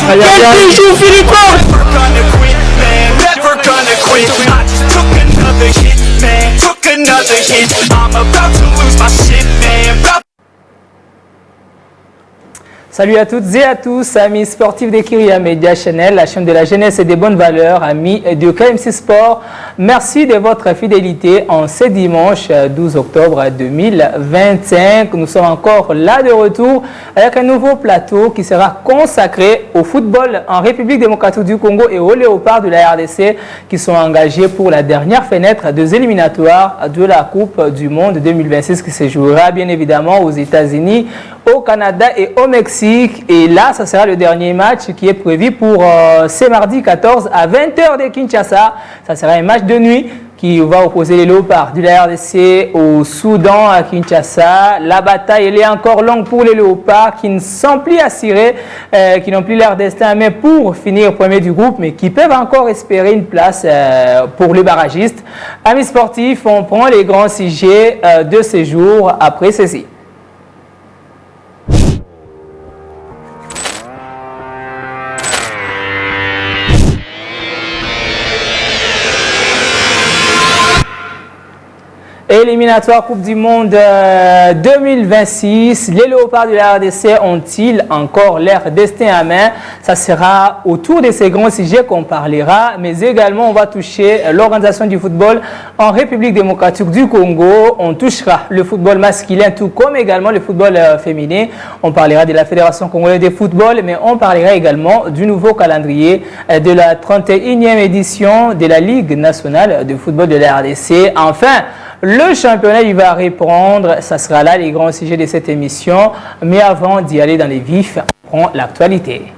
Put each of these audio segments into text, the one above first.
Quel bijou, Philippot! Salut à toutes et à tous, amis sportifs d'Ekiria Media Channel, la chaîne de la jeunesse et des bonnes valeurs, amis de KMC Sport. Merci de votre fidélité en ce dimanche 12 octobre 2025. Nous sommes encore là de retour avec un nouveau plateau qui sera consacré au football en République démocratique du Congo et aux léopards de la RDC qui sont engagés pour la dernière fenêtre des éliminatoires de la Coupe du Monde 2026 qui se jouera bien évidemment aux États-Unis, au Canada et au Mexique. Et là, ça sera le dernier match qui est prévu pour ce mardi 14 à 20h de Kinshasa. Ça sera un match de nuit qui va opposer les léopards de la RDC au Soudan à Kinshasa. La bataille elle est encore longue pour les léopards qui ne sont plus assurés, qui n'ont plus leur destin, mais pour finir premier du groupe, mais qui peuvent encore espérer une place pour les barragistes. Amis sportifs, on prend les grands sujets de ce jour après ceci. Éliminatoire Coupe du Monde 2026, les léopards de la RDC ont-ils encore leur destin à main? Ça sera autour de ces grands sujets qu'on parlera, mais également on va toucher l'organisation du football en République démocratique du Congo. On touchera le football masculin tout comme également le football féminin. On parlera de la Fédération congolaise de football, mais on parlera également du nouveau calendrier de la 31e édition de la Ligue nationale de football de la RDC. Enfin, le championnat, il va reprendre, ça sera là les grands sujets de cette émission. Mais avant d'y aller dans les vifs, on prend l'actualité.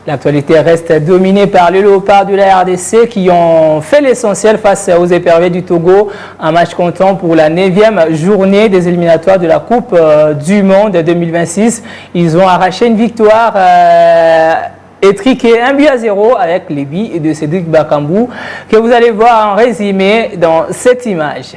L'actualité reste dominée par les léopards de la RDC qui ont fait l'essentiel face aux éperviers du Togo. Un match comptant pour la 9e journée des éliminatoires de la Coupe du Monde 2026. Ils ont arraché une victoire étriquée 1-0 avec les buts de Cédric Bakambou que vous allez voir en résumé dans cette image.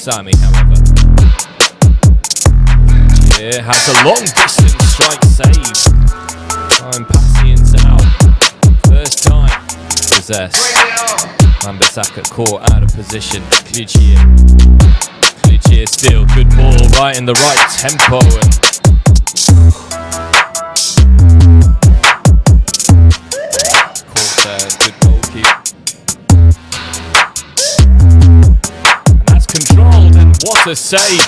Sami, however, yeah, has a long distance strike save. Time Patience out. First time possessed. Mambasaka caught out of position. Clichy still good ball, right in the right tempo and caught good goalkeeper. Controlled and what a save!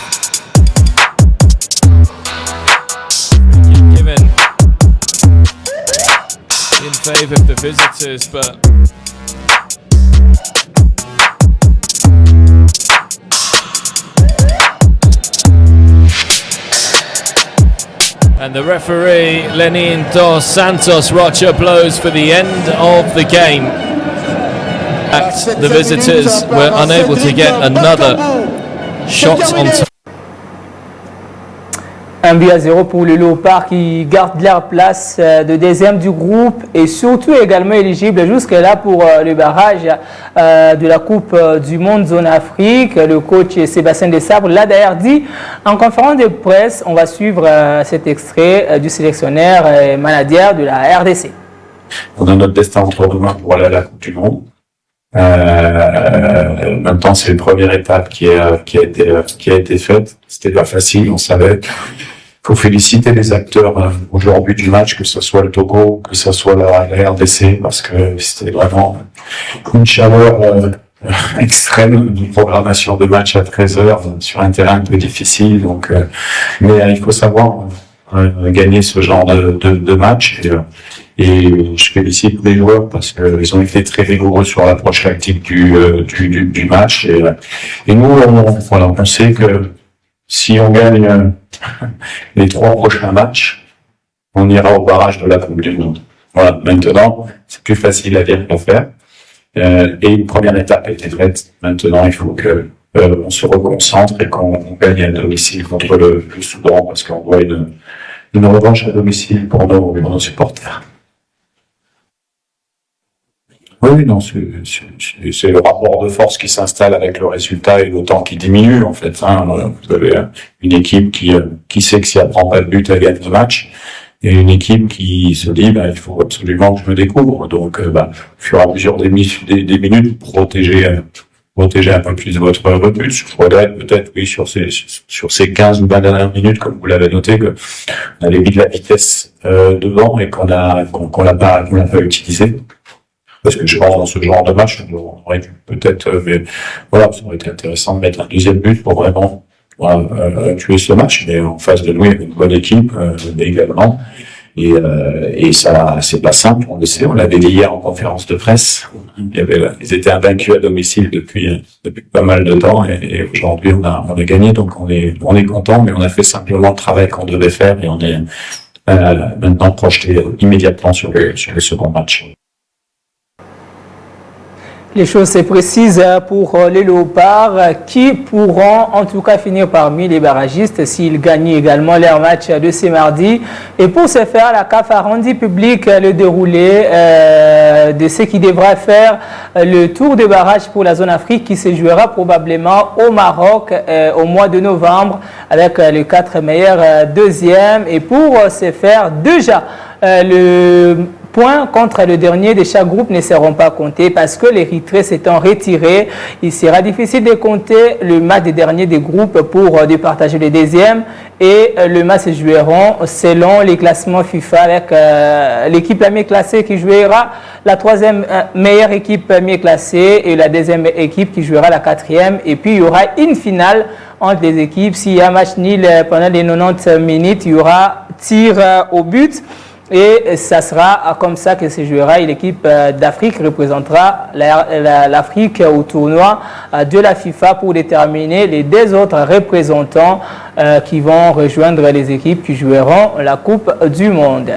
Given in favour of the visitors, but and the referee Lenin dos Santos Rocha blows for the end of the game. The visitors were unable to get another shot on target. 1-0 pour le Léopard qui garde leur place de deuxième du groupe et surtout également éligible jusque-là pour le barrage de la Coupe du Monde Zone Afrique. Le coach Sébastien Desabre l'a d'ailleurs dit en conférence de presse. On va suivre cet extrait du sélectionneur Manadière de la RDC. On a notre destin entre nos mains pour aller à la Coupe du Monde. Maintenant, c'est une première étape qui a été faite. C'était pas facile, on savait. Faut féliciter les acteurs aujourd'hui du match, que ce soit le Togo, que ce soit la RDC, parce que c'était vraiment une chaleur extrême, une programmation de match à 13h sur un terrain un peu difficile. Donc, mais il faut savoir gagner ce genre de match. Et je félicite les joueurs parce qu'ils ont été très rigoureux sur l'approche tactique du match. Et nous, on sait que si on gagne les 3 prochains matchs, on ira au barrage de la Coupe du Monde. Voilà. Maintenant, c'est plus facile à dire qu'à faire. Et une première étape a été faite. Maintenant, il faut que on se reconcentre et qu'on gagne à domicile contre le Soudan parce qu'on doit une revanche à domicile pour nos supporters. Oui, non, c'est le rapport de force qui s'installe avec le résultat et le temps qui diminue, en fait. Hein. Vous avez une équipe qui sait que si elle prend pas de but, elle gagne le match. Et une équipe qui se dit, il faut absolument que je me découvre. Donc, au fur et à mesure des minutes, protéger un peu plus votre repulse. Je regrette peut-être, oui, sur ces 15 ou 20 dernières minutes, comme vous l'avez noté, que on avait mis de la vitesse, devant et qu'on l'a pas utilisé. Parce que je pense dans ce genre de match, on aurait pu peut-être, mais voilà, ça aurait été intéressant de mettre un deuxième but pour vraiment tuer ce match. Mais en face de nous, il y avait une bonne équipe également. Et ça, c'est pas simple. On le sait, on l'avait dit hier en conférence de presse. Ils étaient invaincus à domicile depuis pas mal de temps. Et aujourd'hui, on a gagné. Donc on est content, mais on a fait simplement le travail qu'on devait faire et on est maintenant projeté immédiatement sur le second match. Les choses se précisent pour les Léopards qui pourront en tout cas finir parmi les barragistes s'ils gagnent également leur match de ce mardi. Et pour ce faire, la CAF a rendu public le déroulé de ce qui devra faire le tour de barrage pour la zone Afrique qui se jouera probablement au Maroc au mois de novembre avec les 4 meilleurs deuxièmes. Et pour ce faire, déjà le points contre le dernier de chaque groupe ne seront pas comptés parce que l'Érythrée s'étant retiré, il sera difficile de compter le match des derniers des groupes pour départager les deuxièmes et le match se joueront selon les classements FIFA avec l'équipe la mieux classée qui jouera la 3e meilleure équipe mieux classée et la 2e équipe qui jouera la 4e et puis il y aura une finale entre les équipes. S'il y a match nul pendant les 90 minutes, il y aura tir au but. Et ça sera comme ça que se jouera et l'équipe d'Afrique représentera l'Afrique au tournoi de la FIFA pour déterminer les 2 autres représentants qui vont rejoindre les équipes qui joueront la Coupe du Monde.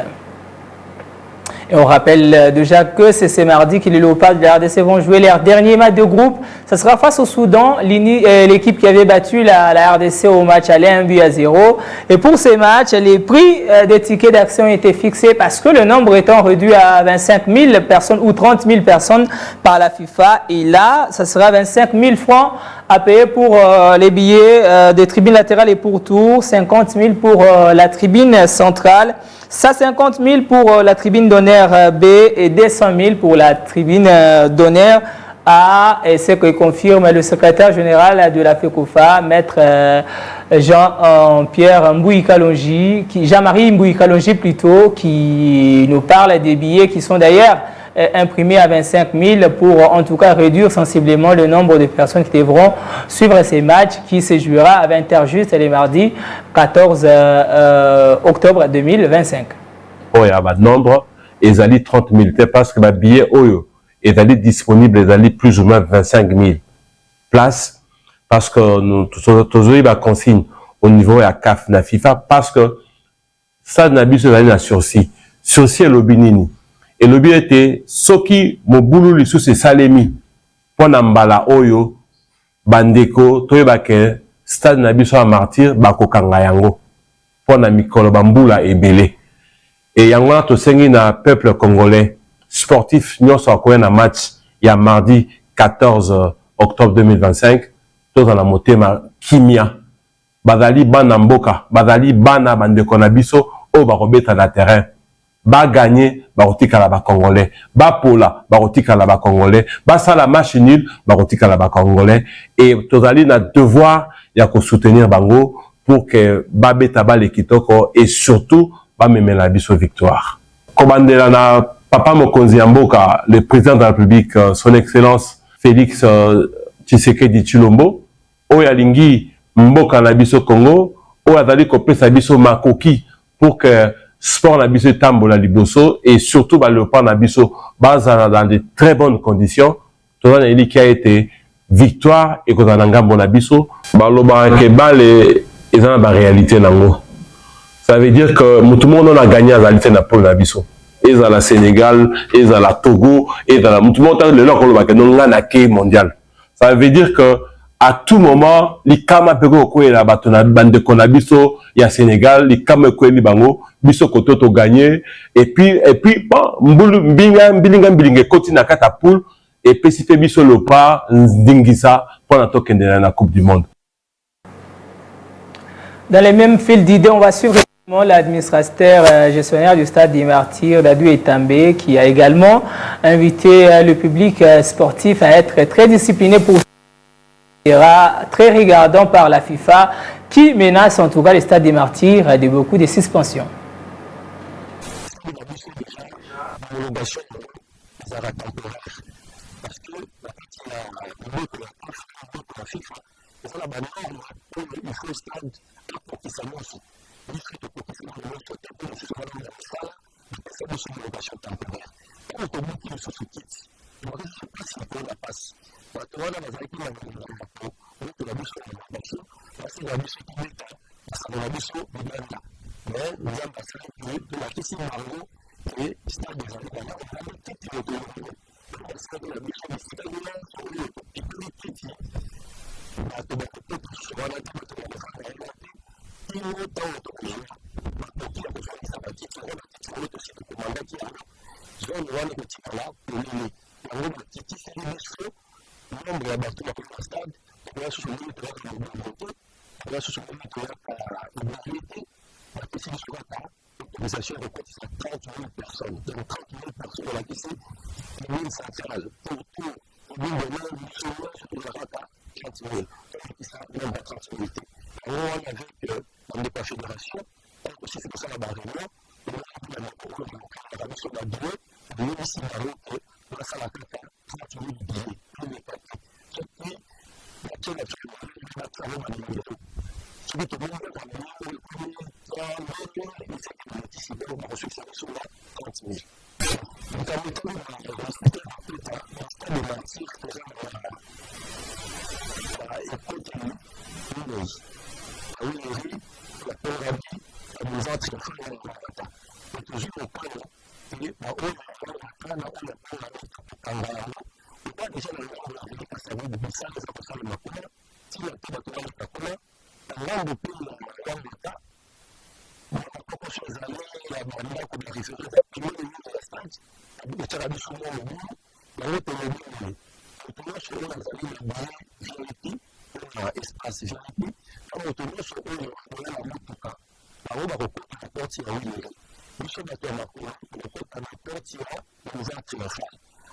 Et on rappelle déjà que c'est ce mardi que les Léopards de la RDC vont jouer leur dernier match de groupe. Ce sera face au Soudan, l'équipe qui avait battu la RDC au match aller 1-0. Et pour ces matchs, les prix des tickets d'action étaient fixés parce que le nombre étant réduit à 25 000 personnes ou 30 000 personnes par la FIFA. Et là, ça sera 25 000 francs à payer pour les billets des tribunes latérales et pourtour, 50 000 pour la tribune centrale. 150 000 pour la tribune d'honneur B et 200 000 pour la tribune d'honneur A. Et ce que confirme le secrétaire général de la FECOFA, maître Jean-Pierre Mbouy-Kalonji, Jean-Marie Mbouy-Kalonji plutôt, qui nous parle des billets qui sont d'ailleurs imprimés à 25 000 pour en tout cas réduire sensiblement le nombre de personnes qui devront suivre ces matchs qui se jouera à 20h juste les mardis 14 octobre 2025. Il y a un nombre, ils allaient 30 000, parce que les billets, ils allaient disponibles, ils allaient plus ou moins 25 000 places, parce que nous, tous les consigne au niveau de la CAF, la FIFA, parce que ça n'a pas besoin de sursis. Sursis est le binini. Et le but était, ce qui, mon boulot, c'est Salemi. pour nambala oyo bandeko toyebake stade na biso ya martyr bakokanga yango pour na mikolo bambula ebele et yango na tosengi na peuple congolais sportif nyonso akoya na match ya mardi 14 octobre 2025 toza na motema kimia bazali bana mboka bazali bana bandeko na biso oyo bakobeta na terrain bagagner bakotikala ba congolais bapola bakotikala ba congolais basala match nul bakotikala ba congolais et tozali na devoir ya ko soutenir bango pour que babeta bale kitoko et surtout bamemela biso victoire kobandela na papa mokonzi ya mboka le président de la République son excellence Félix Tshisekedi Tshilombo oyo alingi mboka na biso Congo oyo azali kopesa biso makoki pour que sport na biso tambola liboso et surtout ba le na biso bazana dans de très bonnes conditions tozana eli qui a été victoire et kozana ngambo na biso baloba ke bale ezana ba réalité nango ça veut dire que tout le monde a gagné à la na pole na biso ezala Sénégal ezala Togo ezala tout le monde le lokolo ba ke non na ke mondial ça veut dire que à tout moment li kama peko ko ela bato na bande konabiso ya Sénégal li kama ko eli bango biso koto to gagner et puis bon mbulu mbilinga koti na kata poule et puis si biso le pas ndingisa pour na tokende na Coupe du monde. Dans les mêmes fils d'idées, on va suivre l'administrateur gestionnaire du stade des Martyrs, Dadou Etambé, qui a également invité le public sportif à être très discipliné pour très regardant par la FIFA qui menace en tout cas le stade des Martyrs de beaucoup de suspensions.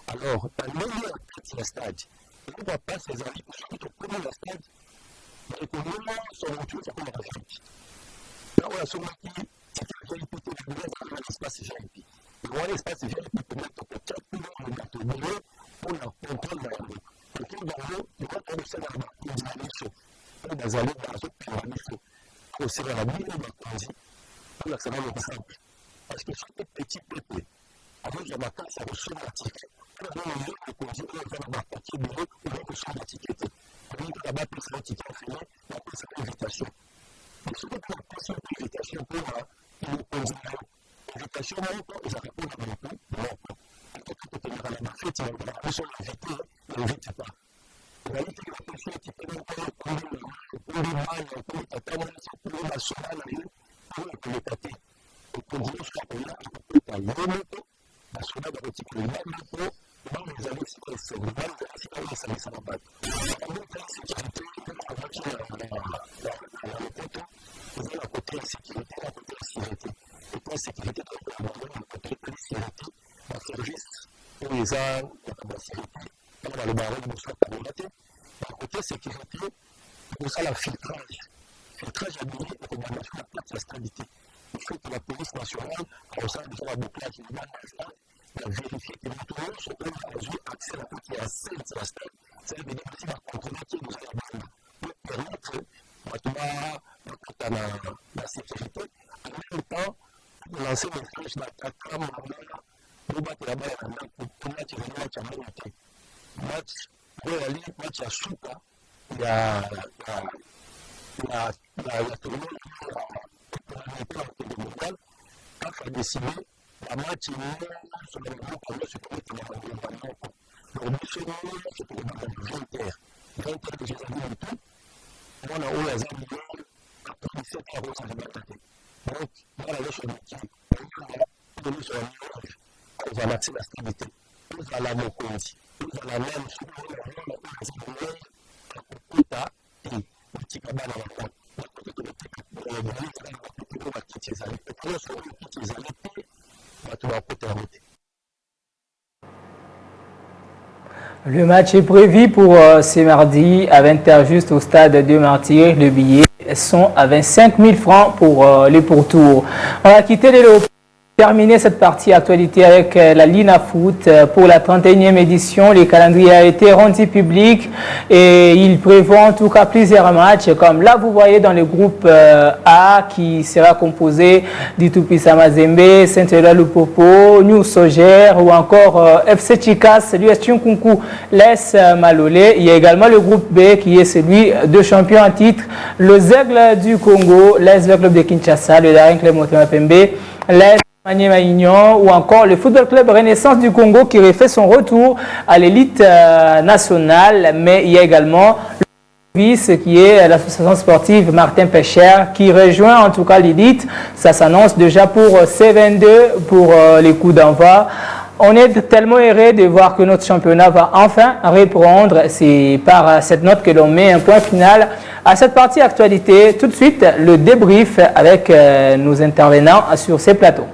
Alors, la meilleure partie du stade, on ne va pas ces amis pour surtout au premier stade, et que nous, son retour, c'est comme la Afrique. Là, on a souvent dit, c'est un VIP, c'est un espace VIP. Et on a l'espace VIP pour mettre pour 4 millions de mètres de l'eau pour la contrôle de l'eau. Le contrôle de l'eau, il va tomber sur la main, il dit la mission. On va aller dans la zone pour la mission. Pour serrer la mine, on va conduire. Pour l'accéder au simple. Parce que c'est un petit peuple. Avec la matin, ça reçoit l'article. Pour avoir les autres conduire, on va avoir un papier de l'eau, on va reçoit l'article. On va là-bas pour faire l'article en finale, on va faire l'invitation. Donc, c'est pour la personne d'invitation pour nous conduire. L'invitation, non, ils répondent à mon coup, non. Quand on est à la fête, ils vont inviter, ils n'invitent pas. national de l'équipe de l'Union, dans les années 50, dans les années 50, la côté sécurité, la côté sécurité. Et pour sécurité, la côté sécurité, la service, pour les armes, la sécurité, dans le barreau de soit communauté. La côté sécurité, pour ça, la filtrage. Filtrage à donner les recommandations à toute la stabilité. Il faut que la police nationale, au sein de la bouclage de la vérifier que tout le monde se trouve à accès à la côté à celle de la stade. C'est-à-dire que nous avons contrôlé qui nous a besoin. Pour permettre la sécurité, en même temps, de lancer des flèches d'attaque comme nous battons la balle pour match à monter. Match à Souka, il y a tout le monde qui a décidé la match sur le groupe comme ce qu'on est dans le gouvernement. Donc, nous sommes sur le gouvernement 20 heures que j'ai dit tout. On a eu les amis après 17 heures au centre d'attaque. Donc, on a allé sur le métier. On a sur la nuage. On va maxer la stabilité. On va la mokondi. On va la même sur le Le match est prévu pour ce mardi à 20h juste au stade de Martyrs. Les billets sont à 25 000 francs pour les pourtours. On va quitter les locaux. Terminer cette partie actualité avec la Lina Foot pour la 31e édition. Le calendrier a été rendu public et il prévoit en tout cas plusieurs matchs. Comme là, vous voyez dans le groupe A qui sera composé du Tupisa Mazembe, Saint-Éloi Lupopo, New Soger ou encore FC Chikas, l'US Tchunkunku, l'ES Malolé. Il y a également le groupe B qui est celui de champion en titre, le Zègle du Congo, l'ES Club de Kinshasa, le Daring Club Motema Pembe, l'ES Maniema Union ou encore le Football Club Renaissance du Congo qui refait son retour à l'élite nationale. Mais il y a également le vice qui est l'association sportive Martin Pécher qui rejoint en tout cas l'élite. Ça s'annonce déjà pour C22 pour les coups d'envoi. On est tellement heureux de voir que notre championnat va enfin reprendre. C'est par cette note que l'on met un point final à cette partie actualité. Tout de suite, le débrief avec nos intervenants sur ces plateaux.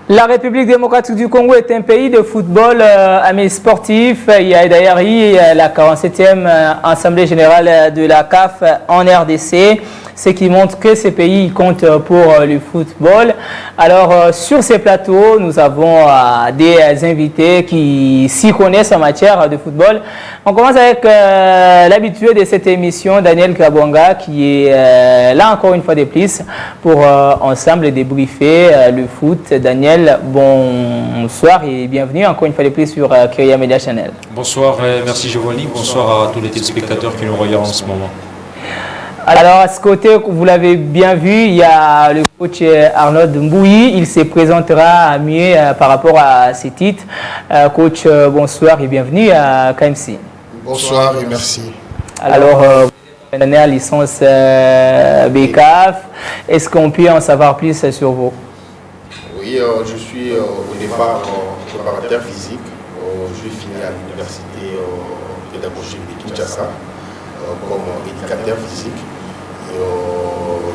La République démocratique du Congo est un pays de football amis sportif. Il y a d'ailleurs eu la 47e Assemblée générale de la CAF en RDC, ce qui montre que ce pays compte pour le football. Alors, sur ces plateaux, nous avons des invités qui s'y connaissent en matière de football. On commence avec l'habitué de cette émission, Daniel Kabonga, qui est là encore une fois de plus pour ensemble débriefer le foot. Daniel, bonsoir et bienvenue encore une fois de plus sur Kyria Media Channel. Bonsoir, merci Giovanni, bonsoir à tous les téléspectateurs qui nous regardent en ce moment. Alors, à ce côté, vous l'avez bien vu, il y a le coach Arnaud Mbouyi. Il se présentera mieux par rapport à ses titres. Coach, bonsoir et bienvenue à KMC. Bonsoir et merci. Alors, vous êtes la licence BCAF. Est-ce qu'on peut en savoir plus sur vous? Oui, je suis au départ préparateur physique. Je suis fini à l'université pédagogique de Kinshasa comme éducateur physique.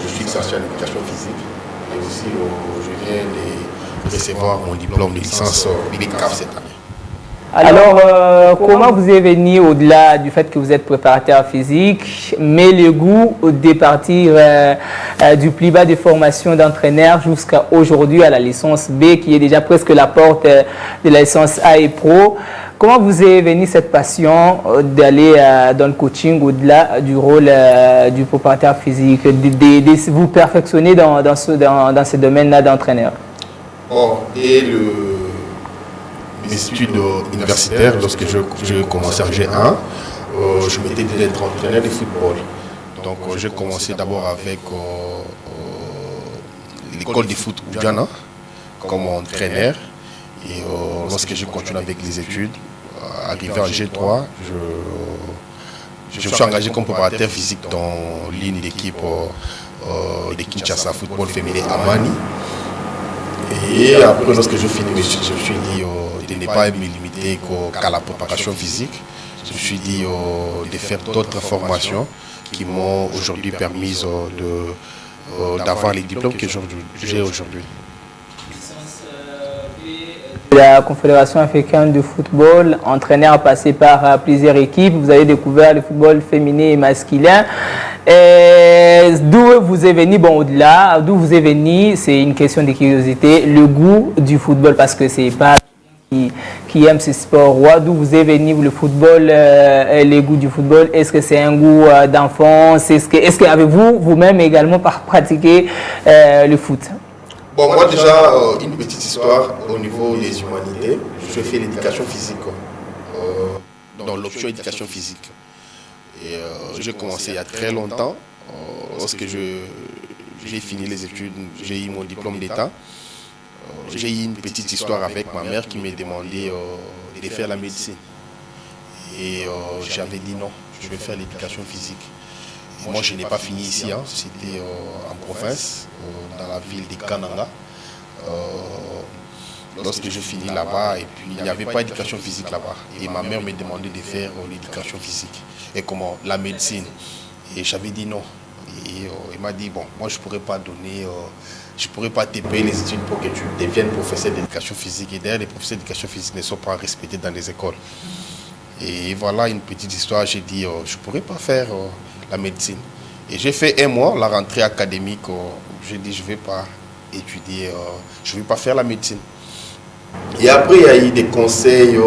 Je suis licencié en éducation physique et aussi je viens de recevoir mon diplôme de licence BCAF cette année. Alors, comment vous êtes venu au-delà du fait que vous êtes préparateur physique, mais le goût de partir du plus bas de formation d'entraîneur jusqu'à aujourd'hui à la licence B qui est déjà presque la porte de la licence A et Pro? Comment vous est venue cette passion d'aller dans le coaching au-delà du rôle du préparateur physique, de vous perfectionner dans ce domaine-là d'entraîneur? Dès mes études universitaires, lorsque j'ai commencé en G1, je m'étais dit d'être entraîneur de football. Donc j'ai commencé d'abord avec l'école de foot Oudjana comme entraîneur. Et lorsque j'ai continué avec les études, arrivé en G3, Je me suis engagé comme préparateur physique dans l'une d'équipe de Kinshasa Football Féminin à Mani. Et après, lorsque je finis, je me suis dit de ne pas me limiter qu'à la préparation physique. Je me suis dit de faire d'autres formations qui m'ont aujourd'hui permis d'avoir les diplômes que j'ai aujourd'hui. La Confédération africaine de football, entraîneur passé par plusieurs équipes, vous avez découvert le football féminin et masculin. D'où vous est venu, bon au-delà, d'où vous est venu, c'est une question de curiosité, le goût du football, parce que c'est pas qui aime ce sport. D'où vous est venu le football, les goûts du football? Est-ce que c'est un goût d'enfance? Est-ce que avez-vous vous-même également pratiqué le foot? Bon, moi déjà, une petite histoire au niveau des humanités. Je fais l'éducation physique, dans l'option éducation physique. Et j'ai commencé il y a très longtemps, lorsque j'ai fini les études, j'ai eu mon diplôme d'État. J'ai eu une petite histoire avec ma mère qui m'a demandé de faire la médecine. Et j'avais dit non, je vais faire l'éducation physique. Moi, je n'ai pas fini ici, c'était en province, dans la ville de Kananga. Lorsque je finis là-bas, et puis il n'y avait pas d'éducation physique là-bas. Et ma mère m'a demandé de faire l'éducation physique. Et comment? La médecine. Et j'avais dit non. Et il m'a dit, bon, moi je ne pourrais pas donner, je ne pourrais pas te payer les études pour que tu deviennes professeur d'éducation physique. Et d'ailleurs, les professeurs d'éducation physique ne sont pas respectés dans les écoles. Et voilà une petite histoire, j'ai dit, je ne pourrais pas faire la médecine. Et j'ai fait un mois, la rentrée académique, j'ai dit je ne vais pas étudier, je ne vais pas faire la médecine. Et après, il y a eu des conseils,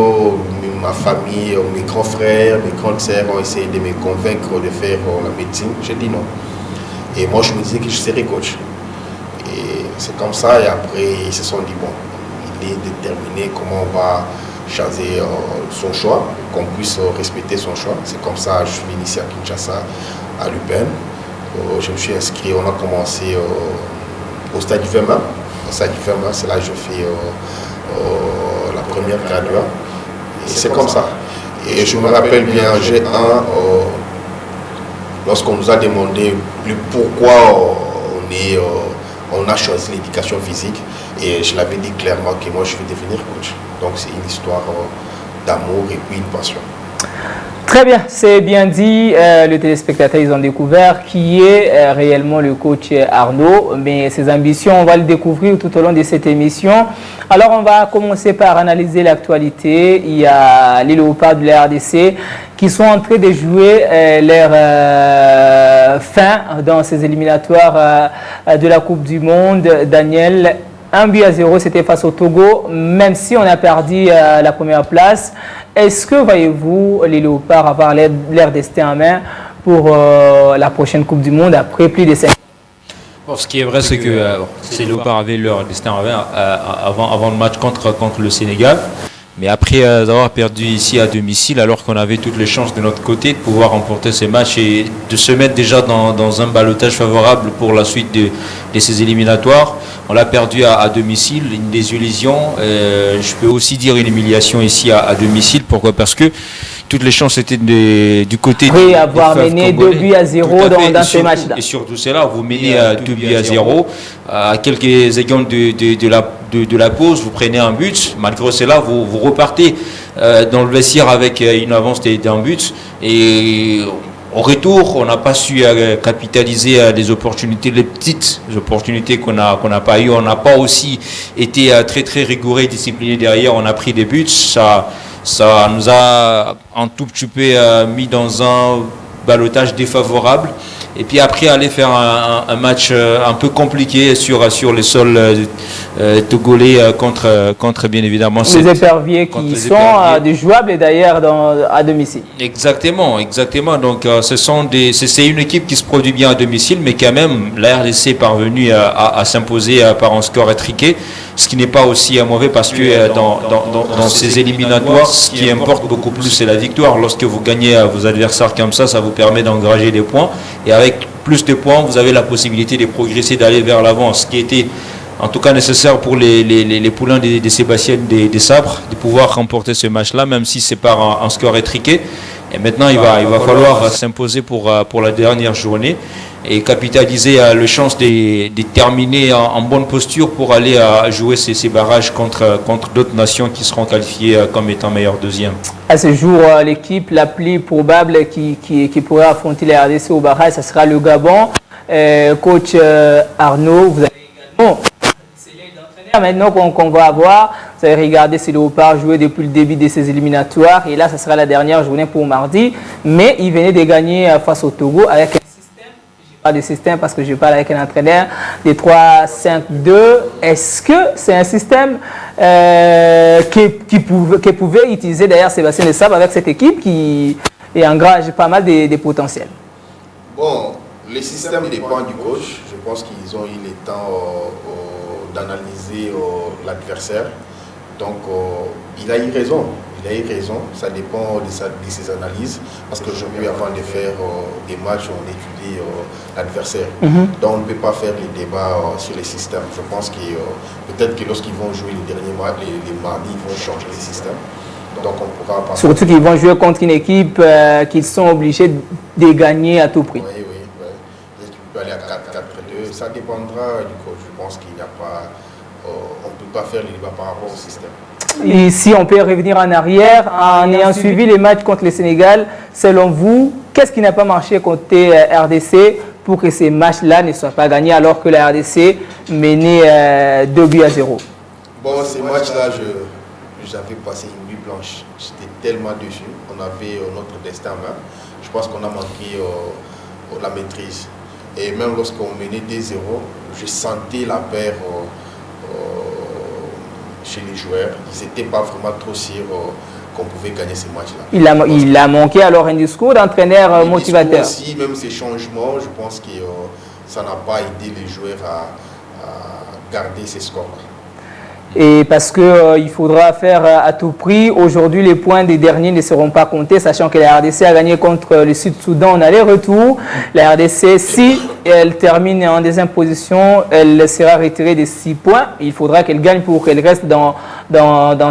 ma famille, mes grands frères, mes grandes sœurs ont essayé de me convaincre de faire la médecine. J'ai dit non. Et moi, je me disais que je serais coach. Et c'est comme ça, et après, ils se sont dit, bon, il est déterminé comment on va changer son choix, qu'on puisse respecter son choix. C'est comme ça que je suis venu ici à Kinshasa, à l'UPEN. Je me suis inscrit, on a commencé au stade du Verma. Au stade du Verma, c'est là que je fais la première graduée. Et c'est comme ça. Et je me rappelle bien, lorsqu'on nous a demandé pourquoi on a choisi l'éducation physique, et je l'avais dit clairement que moi je vais devenir coach. Donc c'est une histoire d'amour et puis une passion. Très bien, c'est bien dit. Les téléspectateurs, ils ont découvert qui est réellement le coach Arnaud. Mais ses ambitions, on va le découvrir tout au long de cette émission. Alors, on va commencer par analyser l'actualité. Il y a les Léopards de la RDC qui sont en train de jouer leur fin dans ces éliminatoires de la Coupe du Monde. Daniel, 1-0, c'était face au Togo, même si on a perdu la première place. Est-ce que, voyez-vous, les Léopards avoir leur destin en main pour la prochaine Coupe du Monde après plus de 5 ans? Bon, ce qui est vrai, c'est que ces Léopards avaient leur destin en main avant le match contre le Sénégal. Mais après avoir perdu ici à domicile, alors qu'on avait toutes les chances de notre côté de pouvoir remporter ces matchs et de se mettre déjà dans un ballottage favorable pour la suite de ces éliminatoires, on l'a perdu à domicile, une désillusion. Je peux aussi dire une humiliation ici à domicile. Pourquoi? Parce que toutes les chances étaient du côté oui, avoir mené 2-0 dans ces matchs-là. Et surtout cela, vous menez 2-0 à quelques secondes de la pause, vous prenez un but. Malgré cela, vous repartez dans le vestiaire avec une avance d'un but. Et au retour, on n'a pas su capitaliser les opportunités, les petites opportunités qu'on n'a pas eues. On n'a pas aussi été très très rigoureux et discipliné derrière. On a pris des buts. Ça nous a un tout petit peu mis dans un ballottage défavorable. Et puis après, aller faire un match un peu compliqué sur les sols togolais contre bien évidemment les éperviers qui sont des jouables d'ailleurs à domicile. Exactement. Donc c'est une équipe qui se produit bien à domicile, mais quand même la RDC est parvenue à s'imposer par un score étriqué, ce qui n'est pas aussi mauvais parce que dans ces éliminatoires, ce qui importe beaucoup plus, c'est la victoire. Lorsque vous gagnez à vos adversaires comme ça vous permet d'engranger des points. Et avec plus de points, vous avez la possibilité de progresser, d'aller vers l'avant, ce qui était en tout cas nécessaire pour les poulains des Sébastien des Sabres, de pouvoir remporter ce match-là, même si c'est par un score étriqué. Et maintenant, il va falloir s'imposer pour la dernière journée et capitaliser le chance de terminer en bonne posture pour aller jouer ces barrages contre d'autres nations qui seront qualifiées comme étant meilleures deuxièmes. À ce jour, l'équipe la plus probable qui pourrait affronter les RDC au barrage, ce sera le Gabon. Coach Arnaud, vous avez également maintenant qu'on va avoir, vous avez regardé ces léopards jouer depuis le début de ces éliminatoires et là, ce sera la dernière journée pour mardi. Mais il venait de gagner face au Togo avec un système, je parle de système parce que je parle avec un entraîneur, des 3-5-2. Est-ce que c'est un système que pouvait utiliser d'ailleurs Sébastien Desabre avec cette équipe qui engage pas mal de potentiel? Bon, le système dépend du coach. Je pense qu'ils ont eu le temps d'analyser l'adversaire. Donc, il a eu raison. Ça dépend de ses analyses. Parce qu'aujourd'hui, avant de faire des matchs, on étudie l'adversaire. Donc, on ne peut pas faire les débats sur les systèmes. Je pense que peut-être que lorsqu'ils vont jouer les derniers matchs, les mardis, ils vont changer les systèmes. Donc, on pourra pas. Surtout qu'ils vont jouer contre une équipe qu'ils sont obligés de gagner à tout prix. Oui. L'équipe peut aller à 4-4-2. Ça dépendra du coach. Je pense qu'il n'y a pas. On ne peut pas faire les débats par rapport au système. Et si on peut revenir en arrière, en ayant suivi les matchs contre le Sénégal, selon vous, qu'est-ce qui n'a pas marché côté RDC pour que ces matchs-là ne soient pas gagnés alors que la RDC menait 2-0? Bon, ces matchs-là, j'avais passé une nuit blanche. J'étais tellement dessus. On avait notre destin en main. Je pense qu'on a manqué la maîtrise. Et même lorsqu'on menait 2-0, je sentais la peur chez les joueurs. Ils n'étaient pas vraiment trop sûrs qu'on pouvait gagner ces matchs-là. Il a manqué alors un discours d'entraîneur motivateur. Aussi, même ces changements, je pense que ça n'a pas aidé les joueurs à garder ces scores-là. Et parce qu'il faudra faire à tout prix. Aujourd'hui, les points des derniers ne seront pas comptés, sachant que la RDC a gagné contre le Sud-Soudan en aller-retour. La RDC, si elle termine en deuxième position, elle sera retirée de 6 points. Il faudra qu'elle gagne pour qu'elle reste dans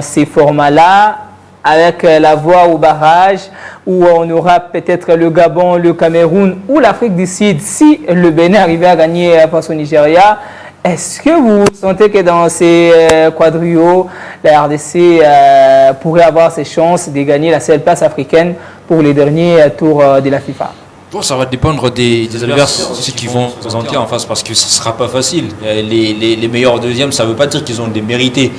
ces formats-là, avec la voie au barrage, où on aura peut-être le Gabon, le Cameroun ou l'Afrique du Sud, si le Bénin arrivait à gagner face au Nigeria. Est-ce que vous sentez que dans ces quadrios, la RDC pourrait avoir ses chances de gagner la seule place africaine pour les derniers tours de la FIFA? Bon, ça va dépendre des adversaires qui vont se présenter en face parce que ce ne sera pas facile. Les meilleurs deuxièmes, ça ne veut pas dire qu'ils ont démérité.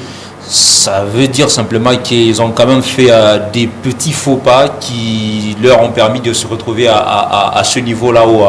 Ça veut dire simplement qu'ils ont quand même fait des petits faux pas qui leur ont permis de se retrouver à ce niveau-là ou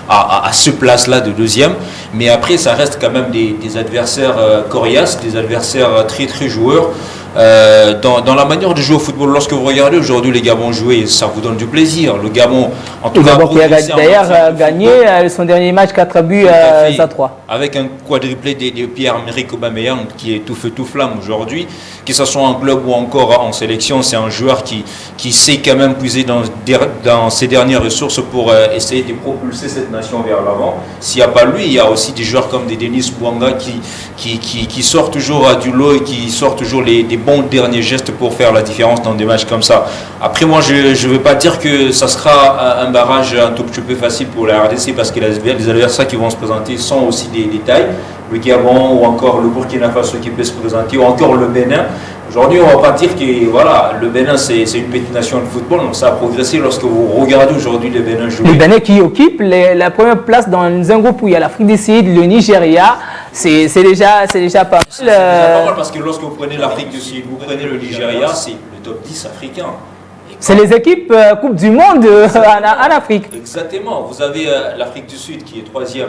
à ce place-là de deuxième. Mais après, ça reste quand même des adversaires coriaces, des adversaires très très joueurs. Dans la manière de jouer au football, lorsque vous regardez aujourd'hui les Gabons jouer, ça vous donne du plaisir. Le Gabon, en tout cas, qui a d'ailleurs gagné son dernier match 4-3. Avec un quadruplé de Pierre-Emerick Aubameyang qui est tout feu tout flamme aujourd'hui, que ce soit en club ou encore en sélection, c'est un joueur qui sait quand même puiser dans ses dernières ressources pour essayer de propulser cette nation vers l'avant. S'il n'y a pas lui, il y a aussi des joueurs comme des Denis Bouanga qui sortent toujours du lot et qui sortent toujours des bons derniers gestes pour faire la différence dans des matchs comme ça. Après, moi, je ne veux pas dire que ça sera un barrage un tout petit peu facile pour la RDC parce que les adversaires qui vont se présenter sont aussi des tailles. Le Gabon ou encore le Burkina Faso qui peut se présenter ou encore le Bénin. Aujourd'hui, on ne va pas dire que voilà, le Bénin, c'est une petite nation de football. Donc, ça a progressé lorsque vous regardez aujourd'hui le Bénin jouer. Le Bénin qui occupe la première place dans un groupe où il y a l'Afrique du Sud, le Nigeria. C'est déjà pas mal. C'est déjà pas mal parce que lorsque vous prenez l'Afrique du Sud, vous prenez le Nigeria, c'est le top 10 africain. C'est les équipes Coupe du Monde en Afrique. Exactement. Vous avez l'Afrique du Sud qui est 3e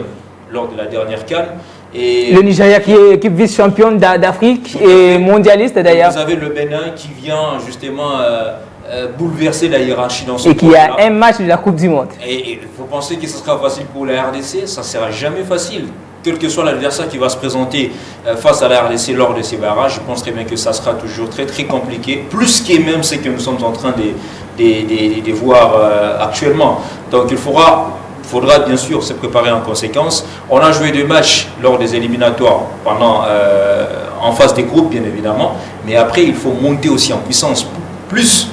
lors de la dernière CAN. Et le Nigeria qui est équipe vice-championne d'Afrique et mondialiste d'ailleurs. Vous avez le Bénin qui vient justement bouleverser la hiérarchie dans ce et qui a un match de la Coupe du Monde. Et vous pensez que ce sera facile pour la RDC? Ça ne sera jamais facile. Quel que soit l'adversaire qui va se présenter face à la RDC lors de ces barrages, je pense très bien que ça sera toujours très très compliqué. Plus que même ce que nous sommes en train de voir actuellement. Donc il faudra bien sûr se préparer en conséquence. On a joué 2 matchs lors des éliminatoires en phase des groupes bien évidemment, mais après il faut monter aussi en puissance. Plus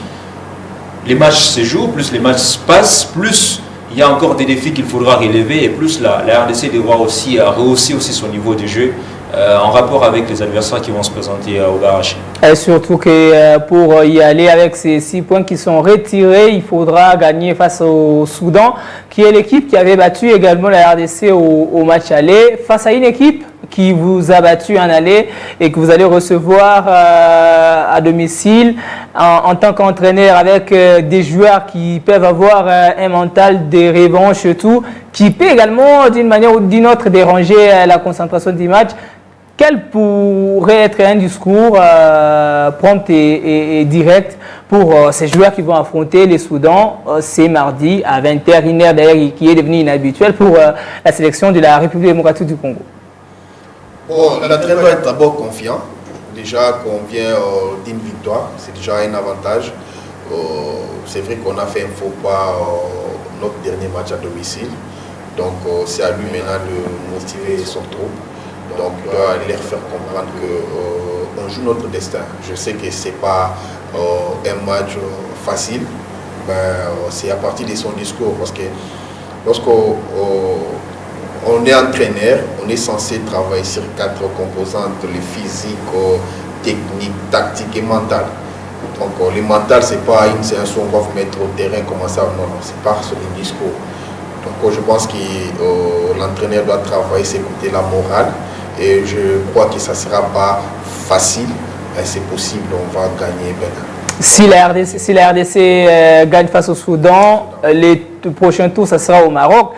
les matchs se jouent, plus les matchs se passent, plus il y a encore des défis qu'il faudra relever et plus la RDC devra aussi rehausser aussi son niveau de jeu en rapport avec les adversaires qui vont se présenter au barrage. Et surtout que pour y aller avec ces 6 points qui sont retirés, il faudra gagner face au Soudan, qui est l'équipe qui avait battu également la RDC au match aller, face à une équipe qui vous a battu en aller et que vous allez recevoir à domicile en tant qu'entraîneur avec des joueurs qui peuvent avoir un mental de revanche et tout, qui peut également d'une manière ou d'une autre déranger la concentration du match. Quel pourrait être un discours prompt et direct pour ces joueurs qui vont affronter les Soudan c'est mardi à 20h, une heure d'ailleurs qui est devenue inhabituelle pour la sélection de la République démocratique du Congo? Bon, l'entraîneur doit être d'abord confiant. Déjà qu'on vient d'une victoire, c'est déjà un avantage. C'est vrai qu'on a fait un faux pas notre dernier match à domicile. Donc c'est à lui maintenant de motiver son troupe. Donc il doit leur faire comprendre qu'on joue notre destin. Je sais que ce n'est pas un match facile, mais c'est à partir de son discours. Parce que lorsqu'on est entraîneur, on est censé travailler sur 4 composantes, le physique, technique, tactique et mental. Donc le mental, ce n'est pas une séance où on va vous mettre au terrain comme ça, non, c'est par son discours. Donc je pense que l'entraîneur doit travailler ses côtés la morale et je crois que ça ne sera pas facile, mais c'est possible, on va gagner maintenant. Si la RDC gagne face au Soudan, les prochains tours, ça sera au Maroc.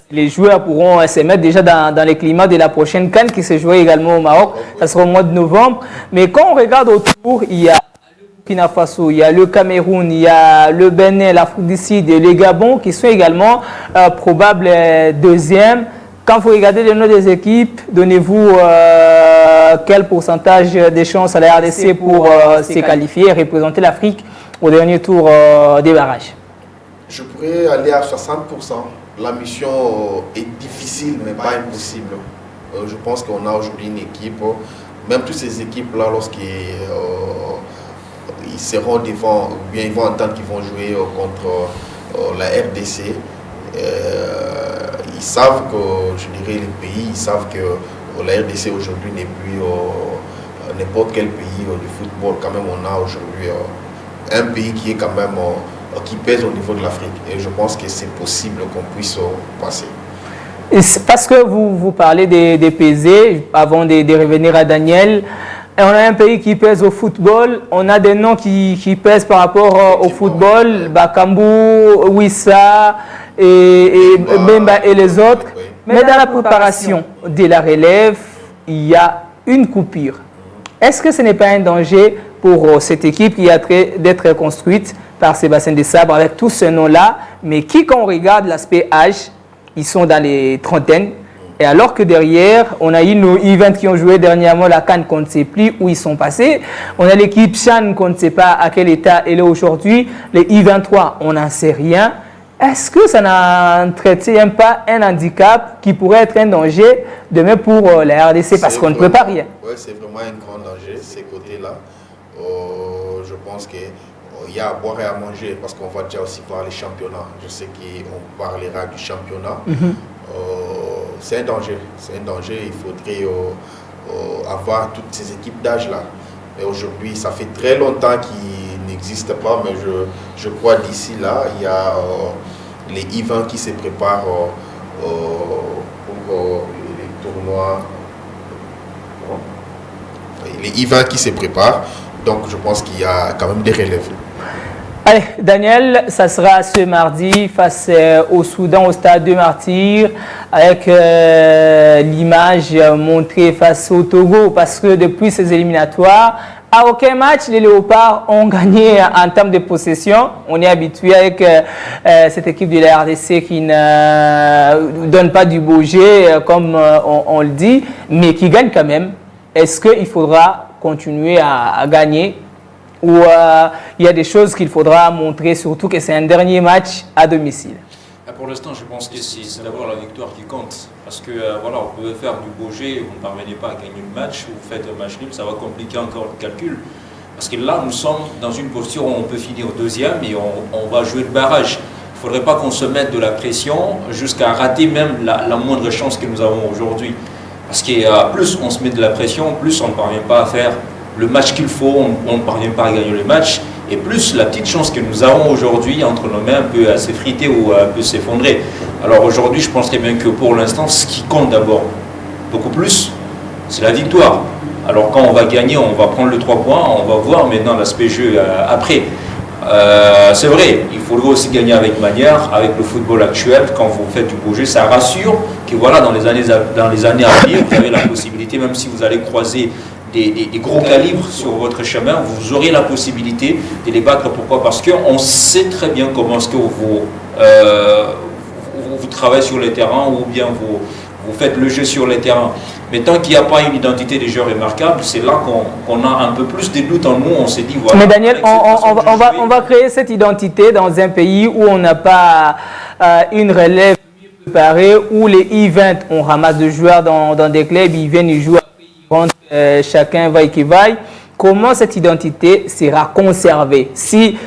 Les joueurs pourront se mettre déjà dans les climats de la prochaine CAN qui se jouera également au Maroc. Ça sera au mois de novembre. Mais quand on regarde autour, il y a le Burkina Faso, il y a le Cameroun, il y a le Bénin, l'Afrique du Sud et le Gabon qui sont également probables deuxièmes. Quand vous regardez les noms des équipes, donnez-vous quel pourcentage de chances à la RDC pour se qualifier et représenter l'Afrique au dernier tour des barrages? Je pourrais aller à 60%. La mission est difficile, mais pas impossible. Je pense qu'on a aujourd'hui une équipe, même toutes ces équipes-là, lorsqu'ils seront devant, ou bien ils vont entendre qu'ils vont jouer contre la RDC, ils savent que, je dirais, les pays, ils savent que la RDC aujourd'hui n'est plus n'importe quel pays du football. Quand même, on a aujourd'hui un pays qui est quand même qui pèse au niveau de l'Afrique. Et je pense que c'est possible qu'on puisse passer. Parce que vous parlez des pesées, avant de revenir à Daniel, on a un pays qui pèse au football, on a des noms qui pèsent par rapport au football, Bakambu, Wissa et Bemba et les autres. Oui. Mais dans la préparation de la relève, il y a une coupure. Est-ce que ce n'est pas un danger pour cette équipe qui a d'être construite par Sébastien Desabre avec tous ces noms-là, mais qui, quand on regarde l'aspect âge, ils sont dans les trentaines, et alors que derrière, on a eu nos U20 qui ont joué dernièrement la CAN qu'on ne sait plus où ils sont passés, on a l'équipe Chan qu'on ne sait pas à quel état elle est aujourd'hui, les U23, on n'en sait rien. Est-ce que ça n'entretient pas un handicap qui pourrait être un danger demain pour la RDC parce qu'on ne peut pas rien? Oui, c'est vraiment un grand danger, ces côtés-là. Je pense qu'il y a à boire et à manger parce qu'on va déjà aussi voir les championnats. Je sais qu'on parlera du championnat. C'est un danger. C'est un danger. Il faudrait avoir toutes ces équipes d'âge-là. Et aujourd'hui, ça fait très longtemps qu'ils n'existent pas, mais je crois d'ici là, il y a les I-20 qui se préparent pour les tournois. Les I-20 qui se préparent. Donc, je pense qu'il y a quand même des relèves. Allez, Daniel, ça sera ce mardi face au Soudan, au stade de Martyrs, avec l'image montrée face au Togo, parce que depuis ces éliminatoires, à aucun match, les Léopards ont gagné en termes de possession. On est habitué avec cette équipe de la RDC qui ne donne pas du beau jeu, comme on le dit, mais qui gagne quand même. Est-ce qu'il faudra continuer à gagner? Ou il y a des choses qu'il faudra montrer, surtout que c'est un dernier match à domicile? Pour l'instant, je pense que c'est d'abord la victoire qui compte. Parce que voilà, on pouvait faire du beau jeu, vous ne parvenez pas à gagner le match, vous faites un match nul, ça va compliquer encore le calcul. Parce que là, nous sommes dans une posture où on peut finir deuxième et on va jouer le barrage. Il ne faudrait pas qu'on se mette de la pression jusqu'à rater même la moindre chance que nous avons aujourd'hui. Parce que plus on se met de la pression, plus on ne parvient pas à faire le match qu'il faut, on ne parvient pas à gagner le match. Et plus la petite chance que nous avons aujourd'hui entre nos mains peut s'effriter ou peut s'effondrer. Alors aujourd'hui, je pense très bien que pour l'instant, ce qui compte d'abord, beaucoup plus, c'est la victoire. Alors quand on va gagner, on va prendre le 3 points, on va voir maintenant l'aspect jeu après. C'est vrai, il faudrait aussi gagner avec manière, avec le football actuel, quand vous faites du beau jeu, ça rassure que voilà, dans les années à venir, vous avez la possibilité, même si vous allez croiser des gros calibres sur votre chemin, vous aurez la possibilité de les battre. Pourquoi? Parce qu'on sait très bien comment est-ce que vous travaillez sur les terrains ou bien vous faites le jeu sur les terrains. Mais tant qu'il n'y a pas une identité des joueurs remarquable, c'est là qu'on a un peu plus de doutes en nous. On s'est dit, voilà. Mais Daniel, on va créer cette identité dans un pays où on n'a pas une relève préparée, où les U20, on ramasse de joueurs dans des clubs, ils viennent, ils jouent, ils rentrent, chacun va et qui vaille. Comment cette identité sera conservée? Si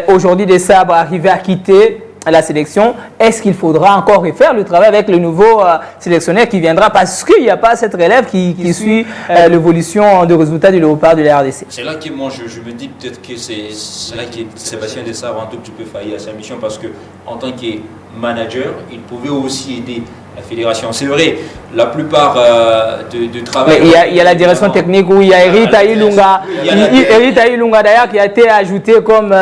aujourd'hui des sabres arrivaient à quitter la sélection, est-ce qu'il faudra encore refaire le travail avec le nouveau sélectionneur qui viendra parce qu'il n'y a pas cette relève qui suit l'évolution de résultats du léopard de la RDC? C'est là que moi je me dis peut-être que c'est là que Sébastien Desabre un tout petit peu failli à sa mission parce que en tant que manager, il pouvait aussi aider la fédération. C'est vrai, la plupart de travail... Mais il y a la direction technique où il y a Erita Ilunga, d'ailleurs qui a été ajouté comme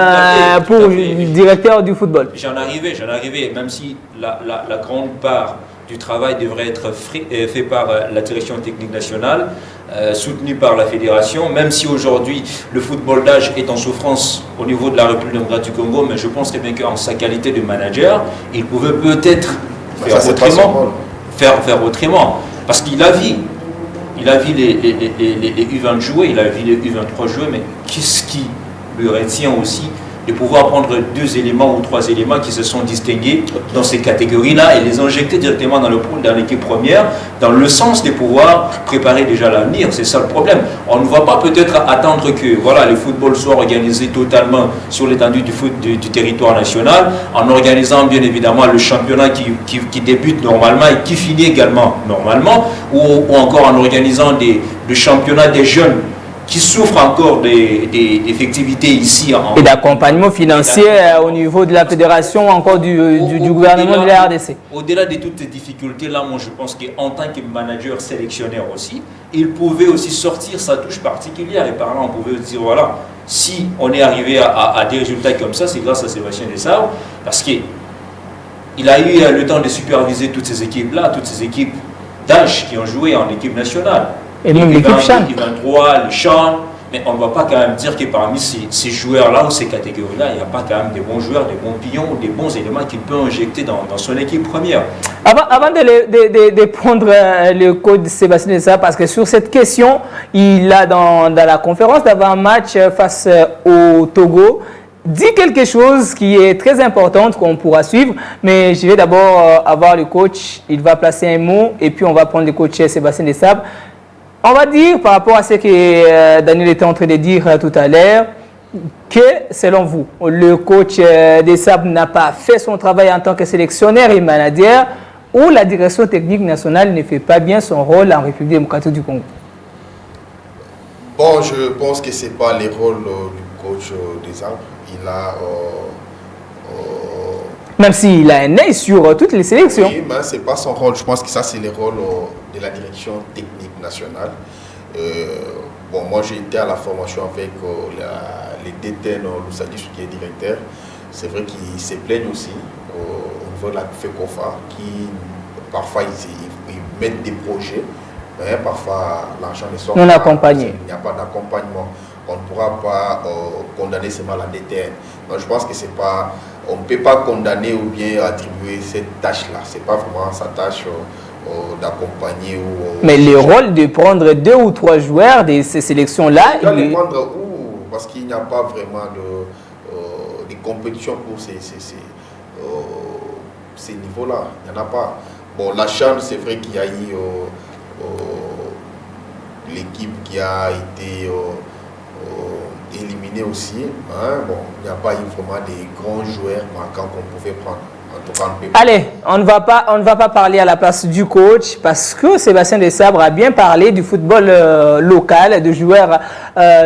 pour directeur du football. J'en arrivais, même si la grande part du travail devrait être fait par la direction technique nationale, soutenue par la fédération, même si aujourd'hui le football d'âge est en souffrance au niveau de la République démocratique du Congo, mais je pense très bien qu'en sa qualité de manager, il pouvait peut-être faire autrement. Parce qu'il a vu les U20 jouer, il a vu les U23 jouer, mais qu'est-ce qui le retient aussi de pouvoir prendre 2 éléments ou 3 éléments qui se sont distingués dans ces catégories-là et les injecter directement dans le pool, dans l'équipe première, dans le sens de pouvoir préparer déjà l'avenir. C'est ça le problème. On ne va pas peut-être attendre que voilà, le football soit organisé totalement sur l'étendue du territoire national, en organisant bien évidemment le championnat qui débute normalement et qui finit également normalement, ou encore en organisant le championnat des jeunes qui souffrent encore d'effectivité ici. Et d'accompagnement financier au niveau de la fédération, encore du gouvernement de la RDC. Au-delà de toutes ces difficultés-là, moi je pense qu'en tant que manager sélectionneur aussi, il pouvait aussi sortir sa touche particulière. Et par là, on pouvait dire, voilà, si on est arrivé à des résultats comme ça, c'est grâce à Sébastien Desabre, parce qu'il a eu le temps de superviser toutes ces équipes-là, toutes ces équipes d'âge qui ont joué en équipe nationale. Et même l'équipe Chan. L'équipe 23, le Chan. Mais on ne va pas quand même dire que parmi ces joueurs-là ou ces catégories-là, il n'y a pas quand même des bons joueurs, des bons pions ou des bons éléments qu'il peut injecter dans son équipe première. Avant de prendre le coach de Sébastien Desabre, parce que sur cette question, il a dans la conférence d'avant-match face au Togo, dit quelque chose qui est très important qu'on pourra suivre, mais je vais d'abord avoir le coach, il va placer un mot et puis on va prendre le coach Sébastien Desabre. On va dire, par rapport à ce que Daniel était en train de dire tout à l'heure, que selon vous, le coach Desabre n'a pas fait son travail en tant que sélectionneur et manager, ou la direction technique nationale ne fait pas bien son rôle en République démocratique du Congo? Bon, je pense que ce n'est pas le rôle du coach Desabre. Il a... même s'il a un œil sur toutes les sélections. Oui, mais ce n'est pas son rôle. Je pense que ça, c'est le rôle de la direction technique nationale. Bon, moi, j'ai été à la formation avec les DTN, Loussadi, qui est directeur. C'est vrai qu'ils se plaignent aussi au niveau de la FECOFA, qui parfois ils mettent des projets, mais parfois l'argent ne sort pas. Non accompagné. Il n'y a pas d'accompagnement. On ne pourra pas condamner seulement la DTN. Donc, je pense que c'est pas... On ne peut pas condamner ou bien attribuer cette tâche-là. Ce n'est pas vraiment sa tâche d'accompagner. Mais le rôle de prendre 2 ou 3 joueurs de ces sélections-là... Il doit les prendre où? Parce qu'il n'y a pas vraiment de compétition pour ces niveaux-là. Il n'y en a pas. Bon, la Chan, c'est vrai qu'il y a eu l'équipe qui a été éliminé aussi. Hein. Bon, il n'y a pas eu vraiment des grands joueurs marquants qu'on pouvait prendre. En tout cas, allez, on ne va pas parler à la place du coach parce que Sébastien Desabre a bien parlé du football local, de joueurs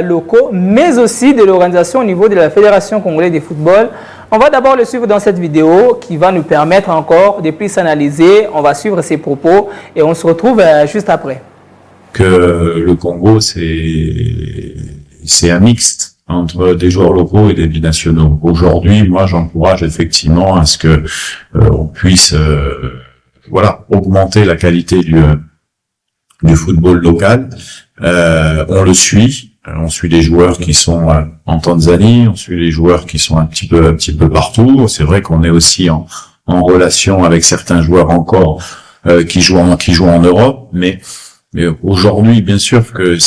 locaux, mais aussi de l'organisation au niveau de la Fédération congolaise de football. On va d'abord le suivre dans cette vidéo qui va nous permettre encore de plus analyser. On va suivre ses propos et on se retrouve juste après. Que le Congo, c'est un mixte entre des joueurs locaux et des binationaux. Aujourd'hui, moi, j'encourage effectivement à ce que on puisse augmenter la qualité du football local. On le suit. On suit des joueurs qui sont en Tanzanie, on suit des joueurs qui sont un petit peu partout. C'est vrai qu'on est aussi en relation avec certains joueurs encore qui jouent en Europe, mais aujourd'hui, bien sûr que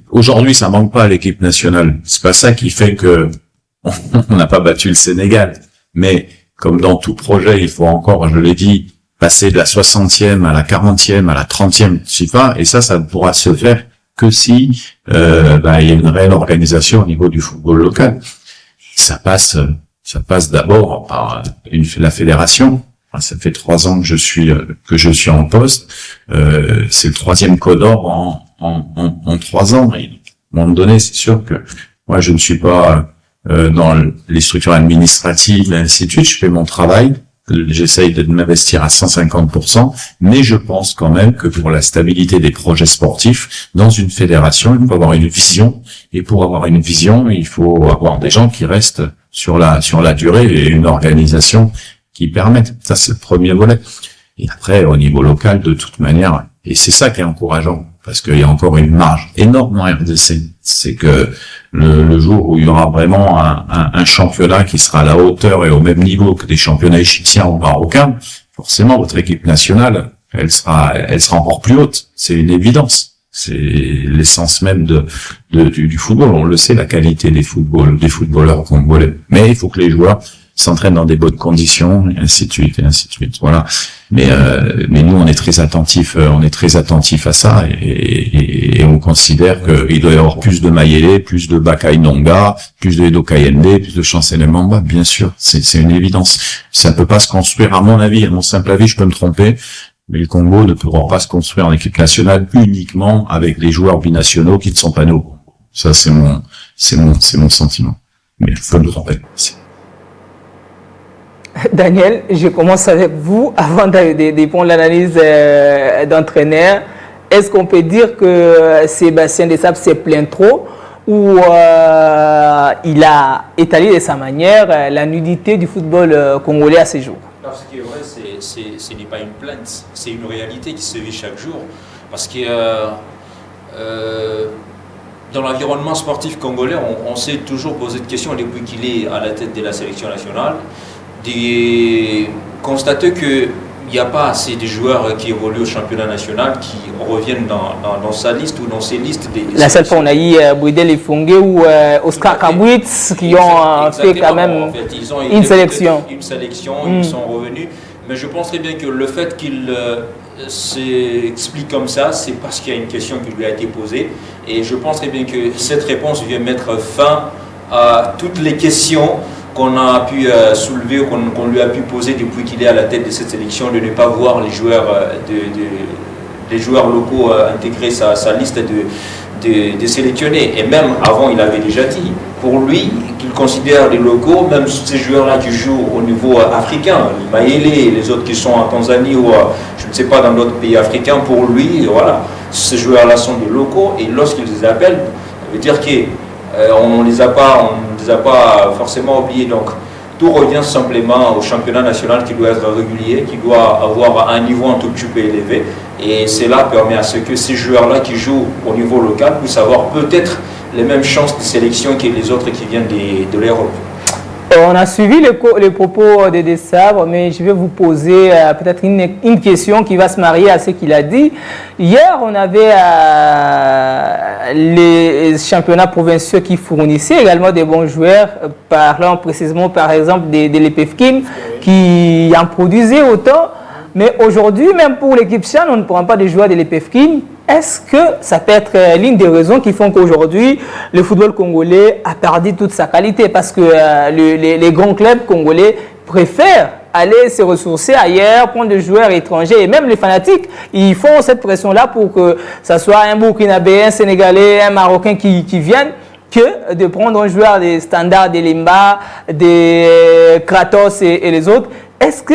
aujourd'hui ça manque pas à l'équipe nationale. C'est pas ça qui fait que on n'a pas battu le Sénégal. Mais comme dans tout projet, il faut encore, je l'ai dit, passer de la 60e à la 40e à la 30e FIFA, et ça ne pourra se faire que si il y a une réelle organisation au niveau du football local. Ça passe d'abord par la fédération. Ça fait 3 ans que je suis en poste. C'est le 3e Codor en 3 ans. Et à un moment donné, c'est sûr que moi, je ne suis pas dans les structures administratives et ainsi de suite. Je fais mon travail. J'essaye de m'investir à 150%, mais je pense quand même que pour la stabilité des projets sportifs, dans une fédération, il faut avoir une vision. Et pour avoir une vision, il faut avoir des gens qui restent sur la durée et une organisation qui permettent. Ça, c'est le premier volet. Et après, au niveau local, de toute manière, et c'est ça qui est encourageant, parce qu'il y a encore une marge énorme en RDC. C'est que le jour où il y aura vraiment un championnat qui sera à la hauteur et au même niveau que des championnats égyptiens ou marocains, forcément, votre équipe nationale, elle sera encore plus haute. C'est une évidence. C'est l'essence même du football. On le sait, la qualité des footballeurs congolais. Mais il faut que les joueurs s'entraînent dans des bonnes conditions, et ainsi de suite, voilà. Mais nous, on est très attentifs à ça, et on considère qu'il doit y avoir plus de Mayele, plus de Bakaï Nonga, plus de Edo Kayende, plus de Chancel Mbamba, bien sûr. C'est une évidence. Ça ne peut pas se construire, à mon avis, à mon simple avis, je peux me tromper, mais le Congo ne pourra pas se construire en équipe nationale uniquement avec des joueurs binationaux qui ne sont pas nous. Ça, c'est mon sentiment. Mais je peux me tromper. Daniel, je commence avec vous avant de prendre l'analyse d'entraîneur. Est-ce qu'on peut dire que Sébastien Desabre s'est plaint trop ou il a étalé de sa manière la nudité du football congolais à ces jours? Non, ce qui est vrai, ce n'est pas une plainte, c'est une réalité qui se vit chaque jour. Parce que dans l'environnement sportif congolais, on s'est toujours posé de questions depuis qu'il est à la tête de la sélection nationale, de constater qu'il n'y a pas assez de joueurs qui évoluent au championnat national qui reviennent dans sa liste ou dans ses listes. La seule fois, on a eu Bouidel et Fongé ou Oscar Kabwitz qui ont fait quand même en fait, ils ont une sélection. Ils sont revenus. Mais je pense très bien que le fait qu'il s'explique comme ça, c'est parce qu'il y a une question qui lui a été posée. Et je pense très bien que cette réponse vient mettre fin à toutes les questions qu'on a pu soulever, qu'on lui a pu poser depuis qu'il est à la tête de cette sélection, de ne pas voir les joueurs locaux intégrer sa liste de sélectionnés. Et même avant, il avait déjà dit, pour lui, qu'il considère les locaux, même ces joueurs-là qui jouent au niveau africain, les Mayele, les autres qui sont en Tanzanie ou je ne sais pas, dans d'autres pays africains, pour lui, voilà, ces joueurs-là sont des locaux, et lorsqu'ils les appellent, ça veut dire qu'on ne les a pas forcément oubliés. Donc tout revient simplement au championnat national qui doit être régulier, qui doit avoir un niveau un tout petit peu élevé, et cela permet à ce que ces joueurs-là qui jouent au niveau local puissent avoir peut-être les mêmes chances de sélection que les autres qui viennent de l'Europe. On a suivi les propos de Desabre, mais je vais vous poser peut-être une question qui va se marier à ce qu'il a dit. Hier, on avait les championnats provinciaux qui fournissaient également des bons joueurs, parlant précisément par exemple de l'EPFKIN, qui en produisaient autant. Mais aujourd'hui, même pour l'équipe Chan, on ne prend pas des joueurs de l'EPFKIN. est-ce que ça peut être l'une des raisons qui font qu'aujourd'hui, le football congolais a perdu toute sa qualité? Parce que les grands clubs congolais préfèrent aller se ressourcer ailleurs, prendre des joueurs étrangers. Et même les fanatiques, ils font cette pression-là pour que ça soit un Burkinabé, un Sénégalais, un Marocain qui viennent, que de prendre un joueur des standards, des Limba, des Kratos et les autres. Est-ce que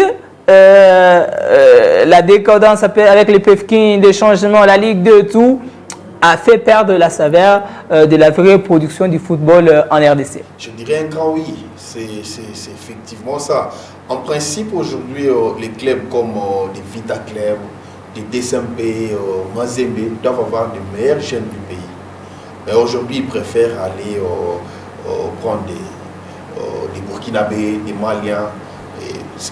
la décadence avec les PFK, des changements, la Ligue 2, tout, a fait perdre la saveur de la vraie production du football en RDC? Je dirais un grand oui, c'est effectivement ça. En principe, aujourd'hui, les clubs comme des Vita Club, des DSMP, Mazembe doivent avoir les meilleurs jeunes du pays. Mais aujourd'hui, ils préfèrent aller prendre des Burkinabés, des Maliens.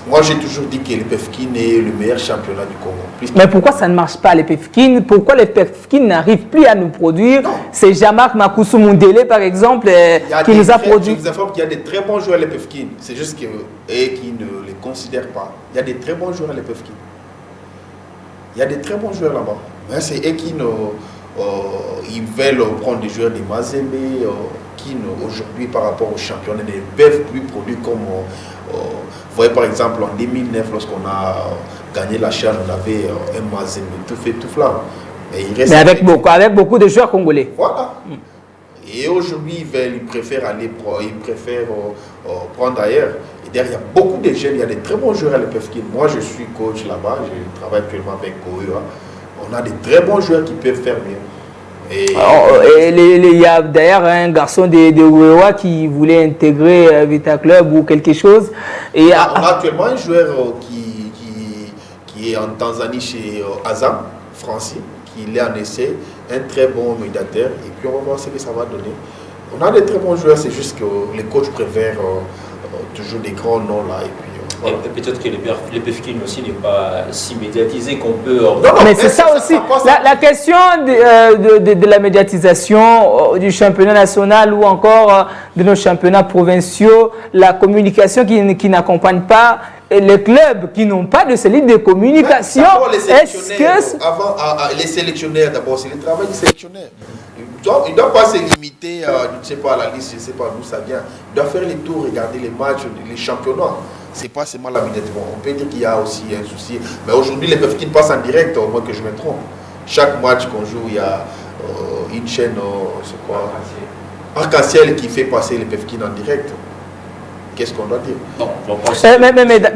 Moi, j'ai toujours dit que le PFKIN est le meilleur championnat du Congo. Mais pourquoi ça ne marche pas, les PFKIN? Pourquoi les PFKIN n'arrivent plus à nous produire? C'est Jean-Marc Makousou Mundele, par exemple, qui nous a produit. Je vous informe qu'il y a des très bons joueurs, les PFKIN. C'est juste qu'ils ne les considèrent pas. Il y a des très bons joueurs, les PFKIN. Il y a des très bons joueurs là-bas. Mais c'est eux qui ils veulent prendre des joueurs des Mazembe, qui aujourd'hui, par rapport aux championnats, ne peuvent plus produire comme... vous voyez par exemple en 2009, lorsqu'on a gagné la CHAN, on avait un Mazembe tout fait, tout flamme. Mais avec beaucoup de joueurs congolais. Voilà. Et aujourd'hui, ils préfèrent prendre ailleurs. Et derrière, il y a beaucoup de jeunes, il y a des très bons joueurs à l'EPFK. Moi, je suis coach là-bas, je travaille actuellement avec Koea. On a des très bons joueurs qui peuvent faire mieux. Il y a d'ailleurs un garçon de Ouéwa qui voulait intégrer Vita Club ou quelque chose. Et on a actuellement un joueur qui est en Tanzanie chez Azam, Francis, qui est en essai, un très bon médiateur. Et puis on va voir ce que ça va donner. On a des très bons joueurs, c'est juste que les coachs préfèrent toujours des grands noms là. Et puis, voilà. Et peut-être que les PFKIN aussi n'est pas si médiatisé qu'on peut... Non, mais c'est ça aussi. La question de la médiatisation du championnat national ou encore de nos championnats provinciaux, la communication qui n'accompagne pas les clubs qui n'ont pas de cellule de communication. Les sélectionneurs, d'abord, c'est le travail du sélectionneur. Il ne doit pas se limiter, je ne sais pas, à la liste, je ne sais pas d'où ça vient. Il doit faire les tours, regarder les matchs, les championnats. Ce n'est pas seulement la médiatisation. On peut dire qu'il y a aussi un souci. Mais aujourd'hui, les PFK passent en direct, au moins que je me trompe. Chaque match qu'on joue, il y a une chaîne, c'est quoi, Arc-en-Ciel qui fait passer les PFK en direct. Qu'est-ce qu'on doit dire? Non,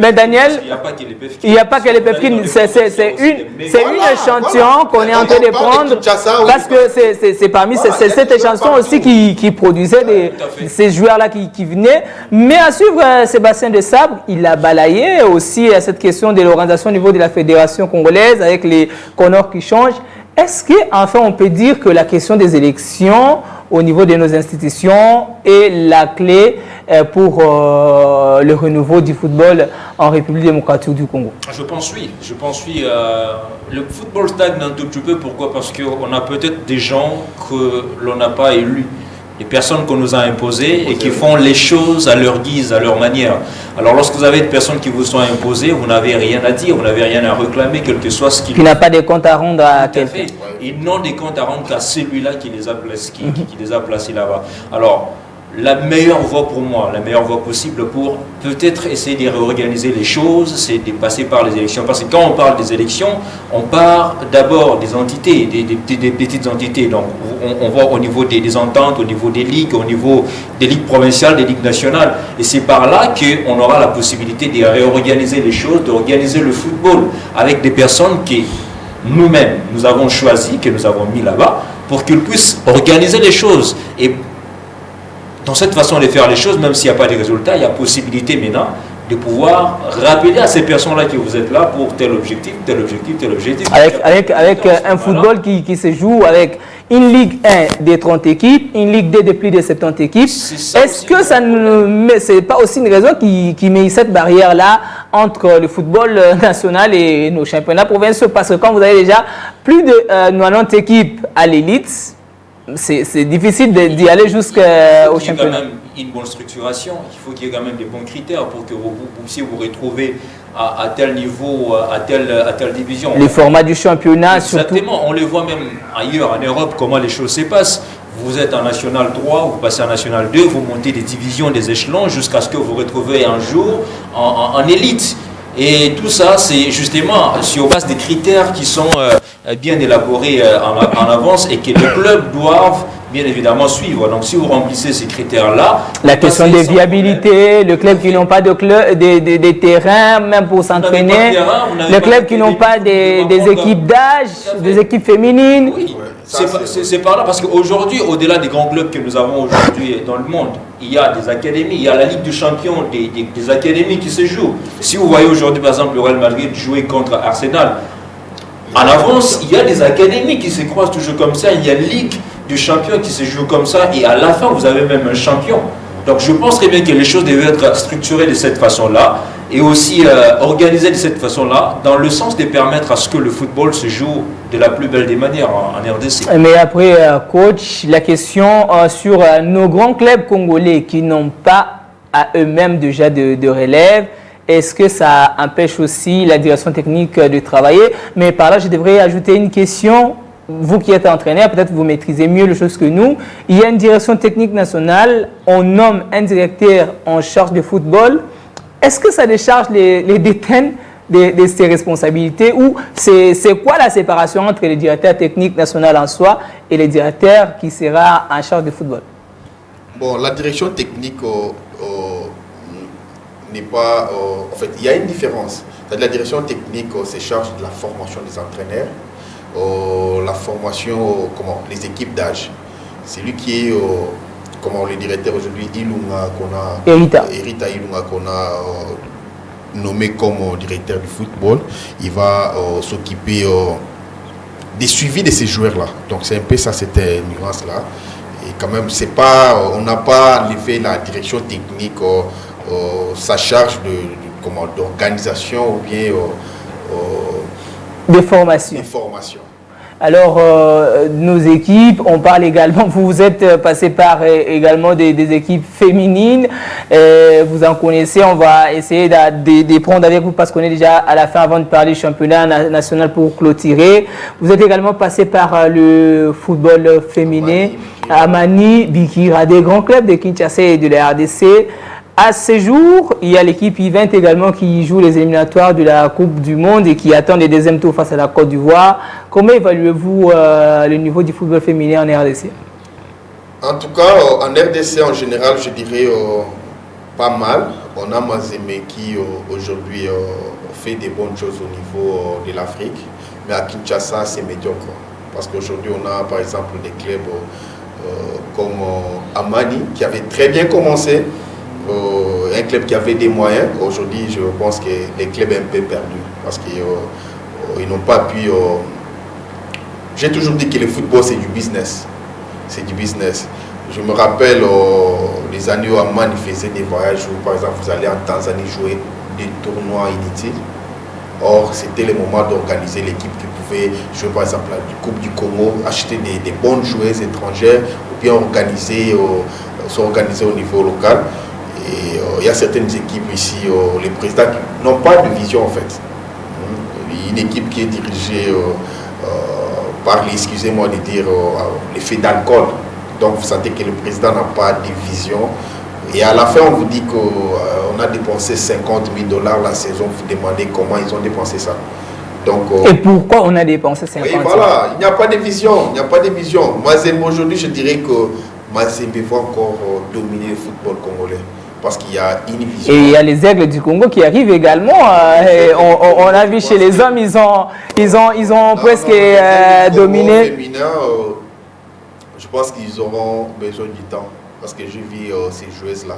mais Daniel, il n'y a pas que les PFK. Il n'y a pas que les PFK. C'est une échantillon qu'on est en train de prendre parce que c'est parmi cet échantillon aussi qui produisait ces joueurs-là qui venaient. Mais à suivre Sébastien de Sabre, il a balayé aussi cette question de l'organisation au niveau de la fédération congolaise avec les connors qui changent. Est-ce qu'enfin on peut dire que la question des élections au niveau de nos institutions est la clé pour le renouveau du football en République démocratique du Congo? Je pense oui. Le football stagne un tout petit peu. Pourquoi? Parce qu'on a peut-être des gens que l'on n'a pas élus. Des personnes qu'on nous a imposées et qui font les choses à leur guise, à leur manière. Alors lorsque vous avez des personnes qui vous sont imposées, vous n'avez rien à dire, vous n'avez rien à réclamer, quel que soit ce qu'il... Qui n'a pas de compte à rendre à quelqu'un. Ils n'ont des comptes à rendre qu'à celui-là qui les a placés là-bas. Alors, la meilleure voie pour moi, la meilleure voie possible pour peut-être essayer de réorganiser les choses, c'est de passer par les élections. Parce que quand on parle des élections, on part d'abord des entités, des petites entités. Donc on voit au niveau des ententes, au niveau des ligues, au niveau des ligues provinciales, des ligues nationales. Et c'est par là qu'on aura la possibilité de réorganiser les choses, d'organiser le football avec des personnes qui nous-mêmes, nous avons choisi, que nous avons mis là-bas, pour qu'ils puissent organiser les choses. Et dans cette façon de faire les choses, même s'il n'y a pas de résultats, il y a possibilité maintenant de pouvoir rappeler à ces personnes-là que vous êtes là pour tel objectif, tel objectif, tel objectif. Avec un football qui se joue avec une Ligue 1 de 30 équipes, une Ligue 2 de plus de 70 équipes. Est-ce que ça c'est pas aussi une raison qui met cette barrière-là entre le football national et nos championnats provinciaux? Parce que quand vous avez déjà plus de 90 équipes à l'élite, c'est difficile d'y aller jusqu'au championnat. Il faut qu'il y ait quand même une bonne structuration, il faut qu'il y ait quand même des bons critères pour que vous puissiez vous retrouver à tel niveau, à telle division. Les formats du championnat, Exactement, surtout. on le voit même ailleurs, en Europe, comment les choses se passent. Vous êtes en National 3, vous passez en National 2, vous montez des divisions, des échelons, jusqu'à ce que vous vous retrouvez un jour en élite. Et tout ça, c'est justement sur base des critères qui sont bien élaborés en avance et que les clubs doivent bien évidemment suivre. Donc si vous remplissez ces critères-là... La question de viabilité, le club qui n'ont pas des terrains, même pour s'entraîner, les clubs qui n'ont pas des équipes d'âge, des équipes féminines. Oui, c'est par là, parce qu'aujourd'hui, au-delà des grands clubs que nous avons aujourd'hui dans le monde, il y a des académies, il y a la Ligue des Champions, des académies qui se jouent. Si vous voyez aujourd'hui, par exemple, le Real Madrid jouer contre Arsenal, en avance, il y a des académies qui se croisent toujours comme ça, il y a une Ligue de champions qui se joue comme ça, et à la fin, vous avez même un champion. Donc je pense très bien que les choses devaient être structurées de cette façon-là, et aussi organisées de cette façon-là, dans le sens de permettre à ce que le football se joue de la plus belle des manières en RDC. Mais après, coach, la question sur nos grands clubs congolais qui n'ont pas à eux-mêmes déjà de relève, est-ce que ça empêche aussi la direction technique de travailler? Mais par là, je devrais ajouter une question. Vous qui êtes entraîneur, peut-être vous maîtrisez mieux les choses que nous. Il y a une direction technique nationale, on nomme un directeur en charge de football. Est-ce que ça décharge les détenus de ses responsabilités, ou c'est quoi la séparation entre le directeur technique national en soi et le directeur qui sera en charge de football? Bon, la direction technique n'est pas... en fait, il y a une différence. La direction technique se charge de la formation des entraîneurs, la formation, les équipes d'âge. C'est lui qui est, le directeur aujourd'hui, Erita Ilunga, qu'on a nommé comme directeur du football. Il va s'occuper des suivis de ces joueurs-là. Donc c'est un peu ça, cette nuance-là. Et quand même, c'est pas, on n'a pas levé la direction technique, sa charge d'organisation ou bien de formation. Alors, nos équipes, on parle également, vous êtes passé par également des équipes féminines, vous en connaissez, on va essayer de prendre avec vous parce qu'on est déjà à la fin avant de parler du championnat national pour clôturer. Vous êtes également passé par le football féminin, Amani, Bikira, des grands clubs de Kinshasa et de la RDC. À ce jour, il y a l'équipe U20 également qui joue les éliminatoires de la Coupe du Monde et qui attend les deuxièmes tours face à la Côte d'Ivoire. Comment évaluez-vous le niveau du football féminin en RDC? En tout cas, en RDC en général, je dirais pas mal. On a Mazembe qui aujourd'hui fait des bonnes choses au niveau de l'Afrique. Mais à Kinshasa, c'est médiocre. Parce qu'aujourd'hui, on a par exemple des clubs comme Amani qui avait très bien commencé. Un club qui avait des moyens. Aujourd'hui, je pense que les clubs sont un peu perdus parce qu'ils n'ont pas pu... J'ai toujours dit que le football, c'est du business. C'est du business. Je me rappelle les années où Amman faisait des voyages où, par exemple, vous allez en Tanzanie jouer des tournois inutiles. Or, c'était le moment d'organiser l'équipe qui pouvait jouer, par exemple, la Coupe du Congo, acheter des bonnes joueuses étrangères ou bien s'organiser au niveau local. Et il y a certaines équipes ici, les présidents n'ont pas de vision en fait. Une équipe qui est dirigée par, excusez-moi de dire, l'effet d'alcool. Donc vous sentez que le président n'a pas de vision. Et à la fin, on vous dit qu'on a dépensé 50 000 $ la saison. Vous demandez comment ils ont dépensé ça. Donc, et pourquoi on a dépensé 50 000 $? Voilà, il n'y a pas de vision. Il n'y a pas de vision. Mazembe, aujourd'hui, je dirais que Mazembe va encore dominer le football congolais. Parce qu'il y a une vision. Et il y a les Aigles du Congo qui arrivent également. On a vu chez les hommes, ils ont presque dominé. Féminin, je pense qu'ils auront besoin du temps. Parce que j'ai vu ces joueuses-là.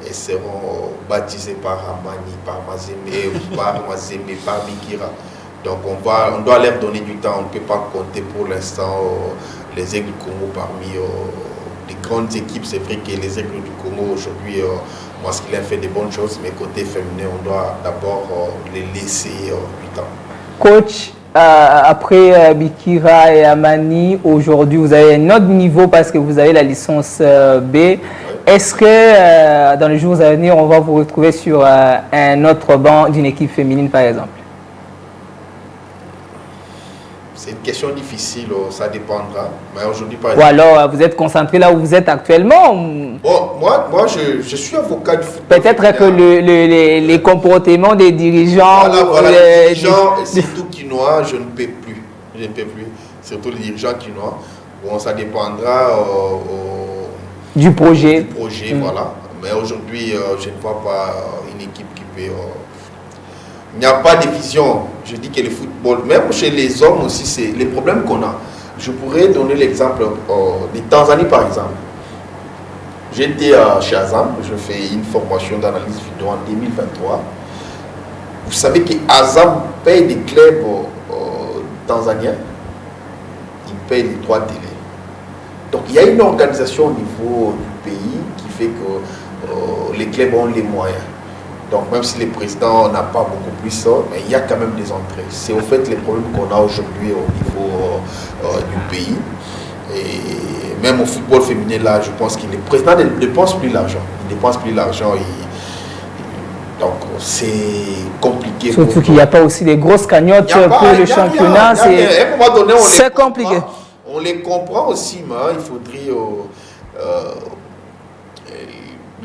Elles seront baptisées par Amani, par Mazembe, par Bikira. Donc on doit leur donner du temps. On ne peut pas compter pour l'instant les Aigles du Congo parmi les grandes équipes. C'est vrai que les Aigles du Congo aujourd'hui, masculin fait de bonnes choses, mais côté féminin, on doit d'abord les laisser du temps. Coach, après Bikira et Amani, aujourd'hui vous avez un autre niveau parce que vous avez la licence B. est-ce que dans les jours à venir, on va vous retrouver sur un autre banc d'une équipe féminine, par exemple? C'est une question difficile, ça dépendra. Mais aujourd'hui, par Ou exemple... alors, vous êtes concentré là où vous êtes actuellement? Bon, moi je suis avocat du football. Peut-être que les comportements des dirigeants... Voilà, les dirigeants, surtout quinois, je ne peux plus. Je ne peux plus. Surtout les dirigeants quinois. Bon, ça dépendra du projet. Voilà. Mais aujourd'hui, je ne vois pas une équipe qui peut... il n'y a pas de vision. Je dis que le football, même chez les hommes aussi, c'est les problèmes qu'on a. Je pourrais donner l'exemple de Tanzanie, par exemple. J'étais chez Azam, je fais une formation d'analyse vidéo en 2023. Vous savez qu'Azam paye des clubs tanzaniens, ils payent les droits de télé. Donc il y a une organisation au niveau du pays qui fait que les clubs ont les moyens. Donc même si le président n'a pas beaucoup plus ça, mais il y a quand même des entrées. C'est au fait les problèmes qu'on a aujourd'hui au niveau du pays. Et même au football féminin, là, je pense que le président ne dépense plus l'argent. Il dépense plus l'argent. Donc c'est compliqué. Surtout qu'il n'y a pas aussi des grosses cagnottes pour le championnat. C'est compliqué. On les comprend aussi, mais il faudrait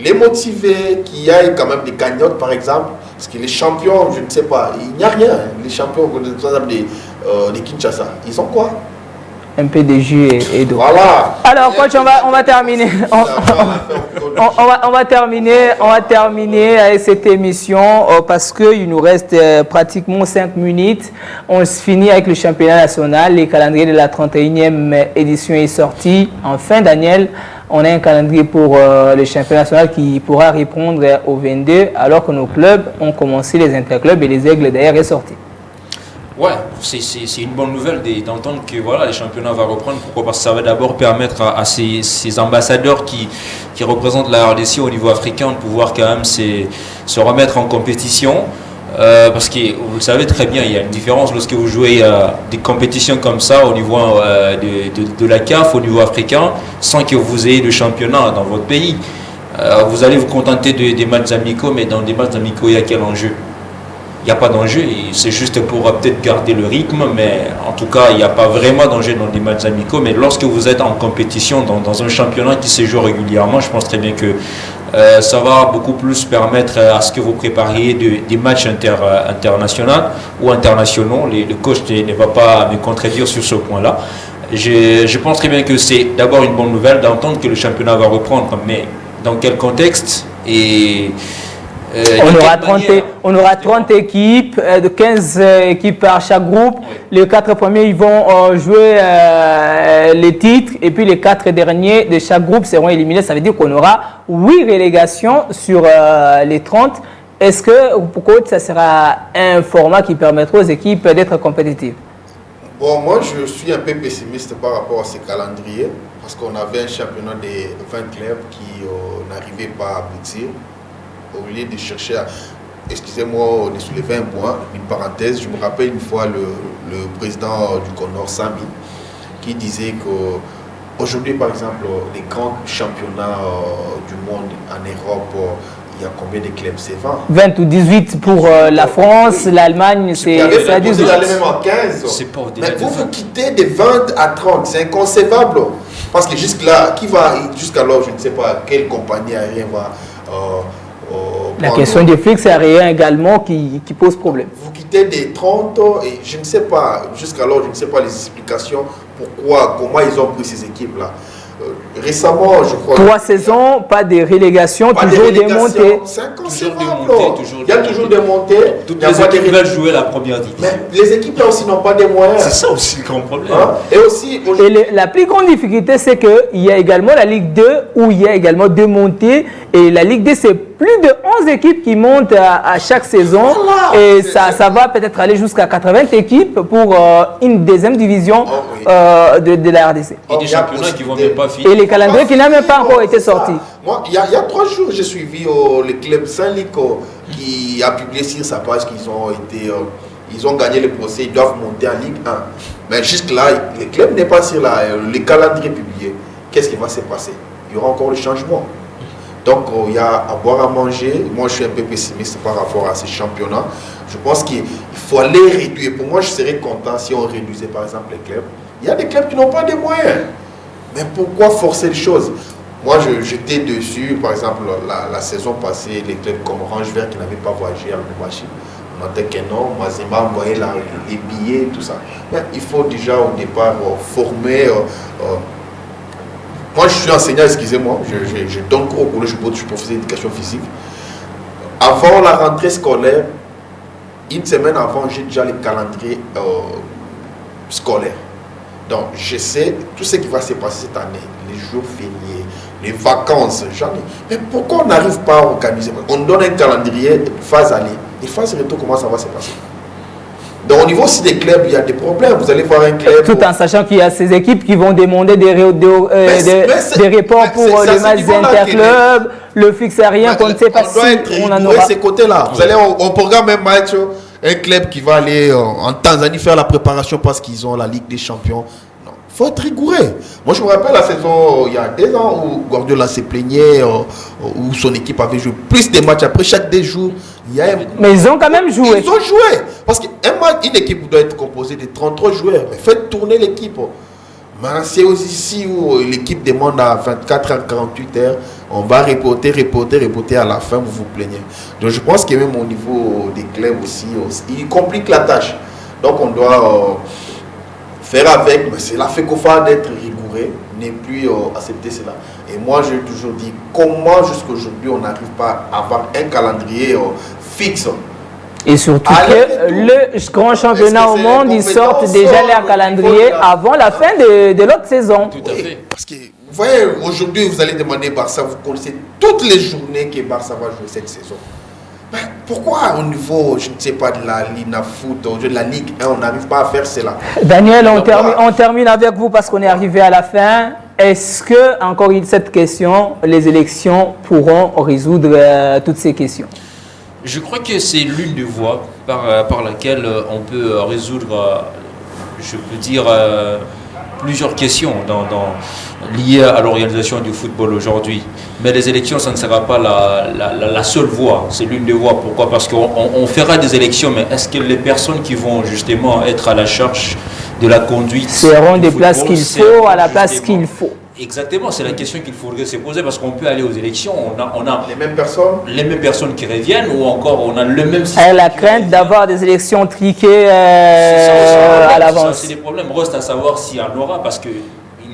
les motiver, qu'il y ait quand même des cagnottes, par exemple. Parce que les champions, je ne sais pas, il n'y a rien. Les champions, par exemple, de Kinshasa, ils ont quoi? Un peu de jus et d'eau. Voilà. Alors, coach, on va terminer. On va terminer avec cette émission parce qu'il nous reste pratiquement 5 minutes. On se finit avec le championnat national. Le calendrier de la 31e édition est sorti. Enfin, Daniel, on a un calendrier pour le championnat national qui pourra répondre au 22, alors que nos clubs ont commencé, les interclubs et les Aigles d'ailleurs est sorti. Ouais, c'est une bonne nouvelle d'entendre que voilà, les championnats vont reprendre. Pourquoi? Parce que ça va d'abord permettre à ces ambassadeurs qui représentent la RDC au niveau africain de pouvoir quand même se remettre en compétition. Parce que vous le savez très bien, il y a une différence lorsque vous jouez des compétitions comme ça au niveau de la CAF, au niveau africain, sans que vous ayez de championnat dans votre pays. Vous allez vous contenter des matchs amicaux, mais dans des matchs amicaux, il y a quel enjeu? Il n'y a pas d'enjeu, c'est juste pour peut-être garder le rythme, mais en tout cas, il n'y a pas vraiment d'enjeu dans des matchs amicaux. Mais lorsque vous êtes en compétition, dans un championnat qui se joue régulièrement, je pense très bien que ça va beaucoup plus permettre à ce que vous prépariez des matchs internationaux ou internationaux. Le coach ne va pas me contredire sur ce point-là. Je pense très bien que c'est d'abord une bonne nouvelle d'entendre que le championnat va reprendre, mais dans quel contexte et on aura 30 équipes, de 15 équipes par chaque groupe. Oui. Les 4 premiers ils vont jouer les titres et puis les 4 derniers de chaque groupe seront éliminés. Ça veut dire qu'on aura 8 relégations sur les 30. Est-ce que pour coach, ça sera un format qui permettra aux équipes d'être compétitives? Bon, moi je suis un peu pessimiste par rapport à ce calendrier parce qu'on avait un championnat de 20 clubs qui n'arrivait pas à aboutir. Au lieu de chercher à, excusez-moi, de soulever un point, une parenthèse, je me rappelle une fois le président du Conor, Sami, qui disait qu'aujourd'hui, par exemple, les grands championnats du monde en Europe, il y a combien de clubs? C'est 20. 20 ou 18 pour la France, oui. L'Allemagne, c'est 18. Vous allez même en 15. Mais vous quittez de 20 à 30, c'est inconcevable. Parce que jusqu'alors, je ne sais pas quelle compagnie aérienne va... la question des flux aériens également qui pose problème. Vous quittez des 30 et je ne sais pas, jusqu'alors, je ne sais pas les explications, comment ils ont pris ces équipes-là. Récemment, je crois... 3 saisons, pas de relégation, toujours des montées. C'est inconcevable. Il y a toujours des montées. Toutes les équipes veulent jouer la première division. Mais les équipes là aussi n'ont pas des moyens. C'est ça aussi le grand problème. Hein? Et aussi, la plus grande difficulté, c'est qu'il y a également la Ligue 2 où il y a également 2 montées. Et la Ligue 2, c'est plus de 11 équipes qui montent à chaque saison. Voilà. Et ça va peut-être aller jusqu'à 80 équipes pour une deuxième division de la RDC. Et des championnats qui vont même pas finir. Et les calendriers qui n'ont même pas encore été sortis. Moi, il y a 3 jours, j'ai suivi le club Saint-Lico qui a publié sur sa page qu'ils ont gagné le procès, ils doivent monter en Ligue 1. Mais jusque-là, le club n'est pas sur le calendrier publié. Qu'est-ce qui va se passer? Il y aura encore le changement. Donc il y a à boire à manger. Moi je suis un peu pessimiste par rapport à ces championnats. Je pense qu'il faut aller réduire. Pour moi je serais content si on réduisait par exemple les clubs. Il y a des clubs qui n'ont pas de moyens. Mais pourquoi forcer les choses? Moi j'étais dessus, par exemple la saison passée, les clubs comme Orange Vert qui n'avaient pas voyagé à Lubumbashi. On entendait qu'un an, Mazemba envoyait les billets, tout ça. Mais il faut déjà au départ former. Moi je suis enseignant, excusez-moi, je donne cours au collège, je suis professeur d'éducation physique. Avant la rentrée scolaire, une semaine avant, j'ai déjà les calendriers scolaires. Donc je sais tout ce qui va se passer cette année, les jours fériés, les vacances, j'en ai. Mais pourquoi on n'arrive pas à organiser? On donne un calendrier, phase aller. Et phase retour, comment ça va se passer? Donc au niveau aussi des clubs, il y a des problèmes. Vous allez voir un club... Tout en sachant qu'il y a ces équipes qui vont demander des reports pour les matchs interclubs, le fixe aérien, qu'on ne sait pas si on en aura. Ces côtés-là. Vous allez, on programme un match, un club qui va aller en Tanzanie faire la préparation parce qu'ils ont la Ligue des Champions. Non, il faut être rigoureux. Moi je me rappelle la saison il y a 2 ans où Guardiola se plaignait, où son équipe avait joué plus de matchs après chaque 2 jours. Mais ils ont quand même joué. Ils ont joué. Parce qu'une équipe doit être composée de 33 joueurs. Mais faites tourner l'équipe. Mais c'est aussi où l'équipe demande à 24 à 48 heures. On va reporter à la fin, vous vous plaignez. Donc je pense que même au niveau des clubs aussi, il complique la tâche. Donc on doit faire avec. Mais c'est la FECOFA d'être rigoureux, n'est plus accepter cela. Et moi j'ai toujours dit, comment jusqu'à aujourd'hui on n'arrive pas à avoir un calendrier fixe. Et surtout que le grand championnat au monde, ils sortent déjà leur calendrier avant la fin de l'autre saison. Tout à fait. Parce que, vous voyez, aujourd'hui, vous allez demander Barça, vous connaissez toutes les journées que Barça va jouer cette saison. Mais pourquoi au niveau, je ne sais pas, de la Lina Foot, de la Ligue 1, on n'arrive pas à faire cela? Daniel, on termine avec vous parce qu'on est arrivé à la fin. Est-ce que, encore cette question, les élections pourront résoudre toutes ces questions? Je crois que c'est l'une des voies par laquelle on peut résoudre, je peux dire, plusieurs questions liées à l'organisation du football aujourd'hui. Mais les élections, ça ne sera pas la seule voie, c'est l'une des voies. Pourquoi? Parce qu'on fera des élections, mais est-ce que les personnes qui vont justement être à la charge de la conduite seront des places qu'il faut à la place qu'il faut? Exactement, c'est la question qu'il faudrait se poser parce qu'on peut aller aux élections, on a les mêmes personnes qui reviennent ou encore on a le même système. La crainte d'avoir des élections triquées à l'avance. C'est des problèmes. Reste à savoir s'il y en aura parce qu'il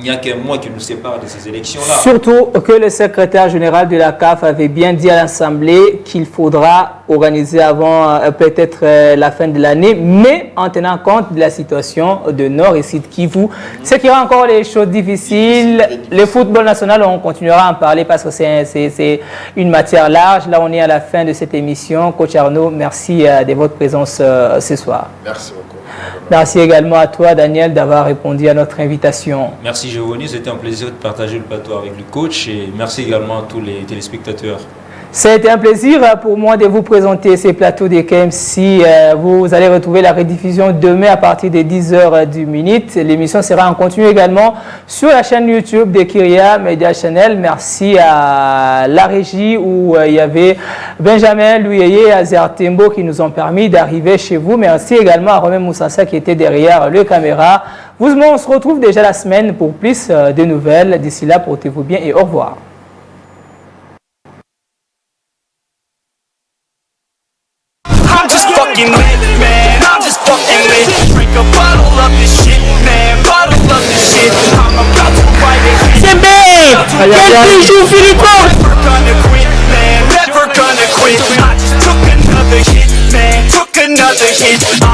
n'y a qu'un mois qui nous sépare de ces élections-là. Surtout que le secrétaire général de la CAF avait bien dit à l'Assemblée qu'il faudra organiser avant peut-être la fin de l'année, mais en tenant compte de la situation de Nord et Sud Kivu. Ce qui rend encore les choses difficiles. Le football national, on continuera à en parler parce que c'est une matière large. Là, on est à la fin de cette émission. Coach Arnaud, merci de votre présence ce soir. Merci beaucoup. Merci également à toi, Daniel, d'avoir répondu à notre invitation. Merci, Giovanni. C'était un plaisir de partager le plateau avec le coach et merci également à tous les téléspectateurs. C'était un plaisir pour moi de vous présenter ces plateaux de KMC. Vous allez retrouver la rediffusion demain à partir de 10h du minute. L'émission sera en continu également sur la chaîne YouTube de Kyria Media Channel. Merci à la régie où il y avait Benjamin Louyeye et Azer Tembo qui nous ont permis d'arriver chez vous. Merci également à Romain Moussassa qui était derrière le caméra. On se retrouve déjà la semaine pour plus de nouvelles. D'ici là, portez-vous bien et au revoir. I'm just fucking lit, man, I'm just fucking lit. Drink a bottle of this shit, man, bottle of this shit. I'm about to write it. C'est bien! Never gonna quit, man, never gonna quit. I just took another hit, man, took another hit.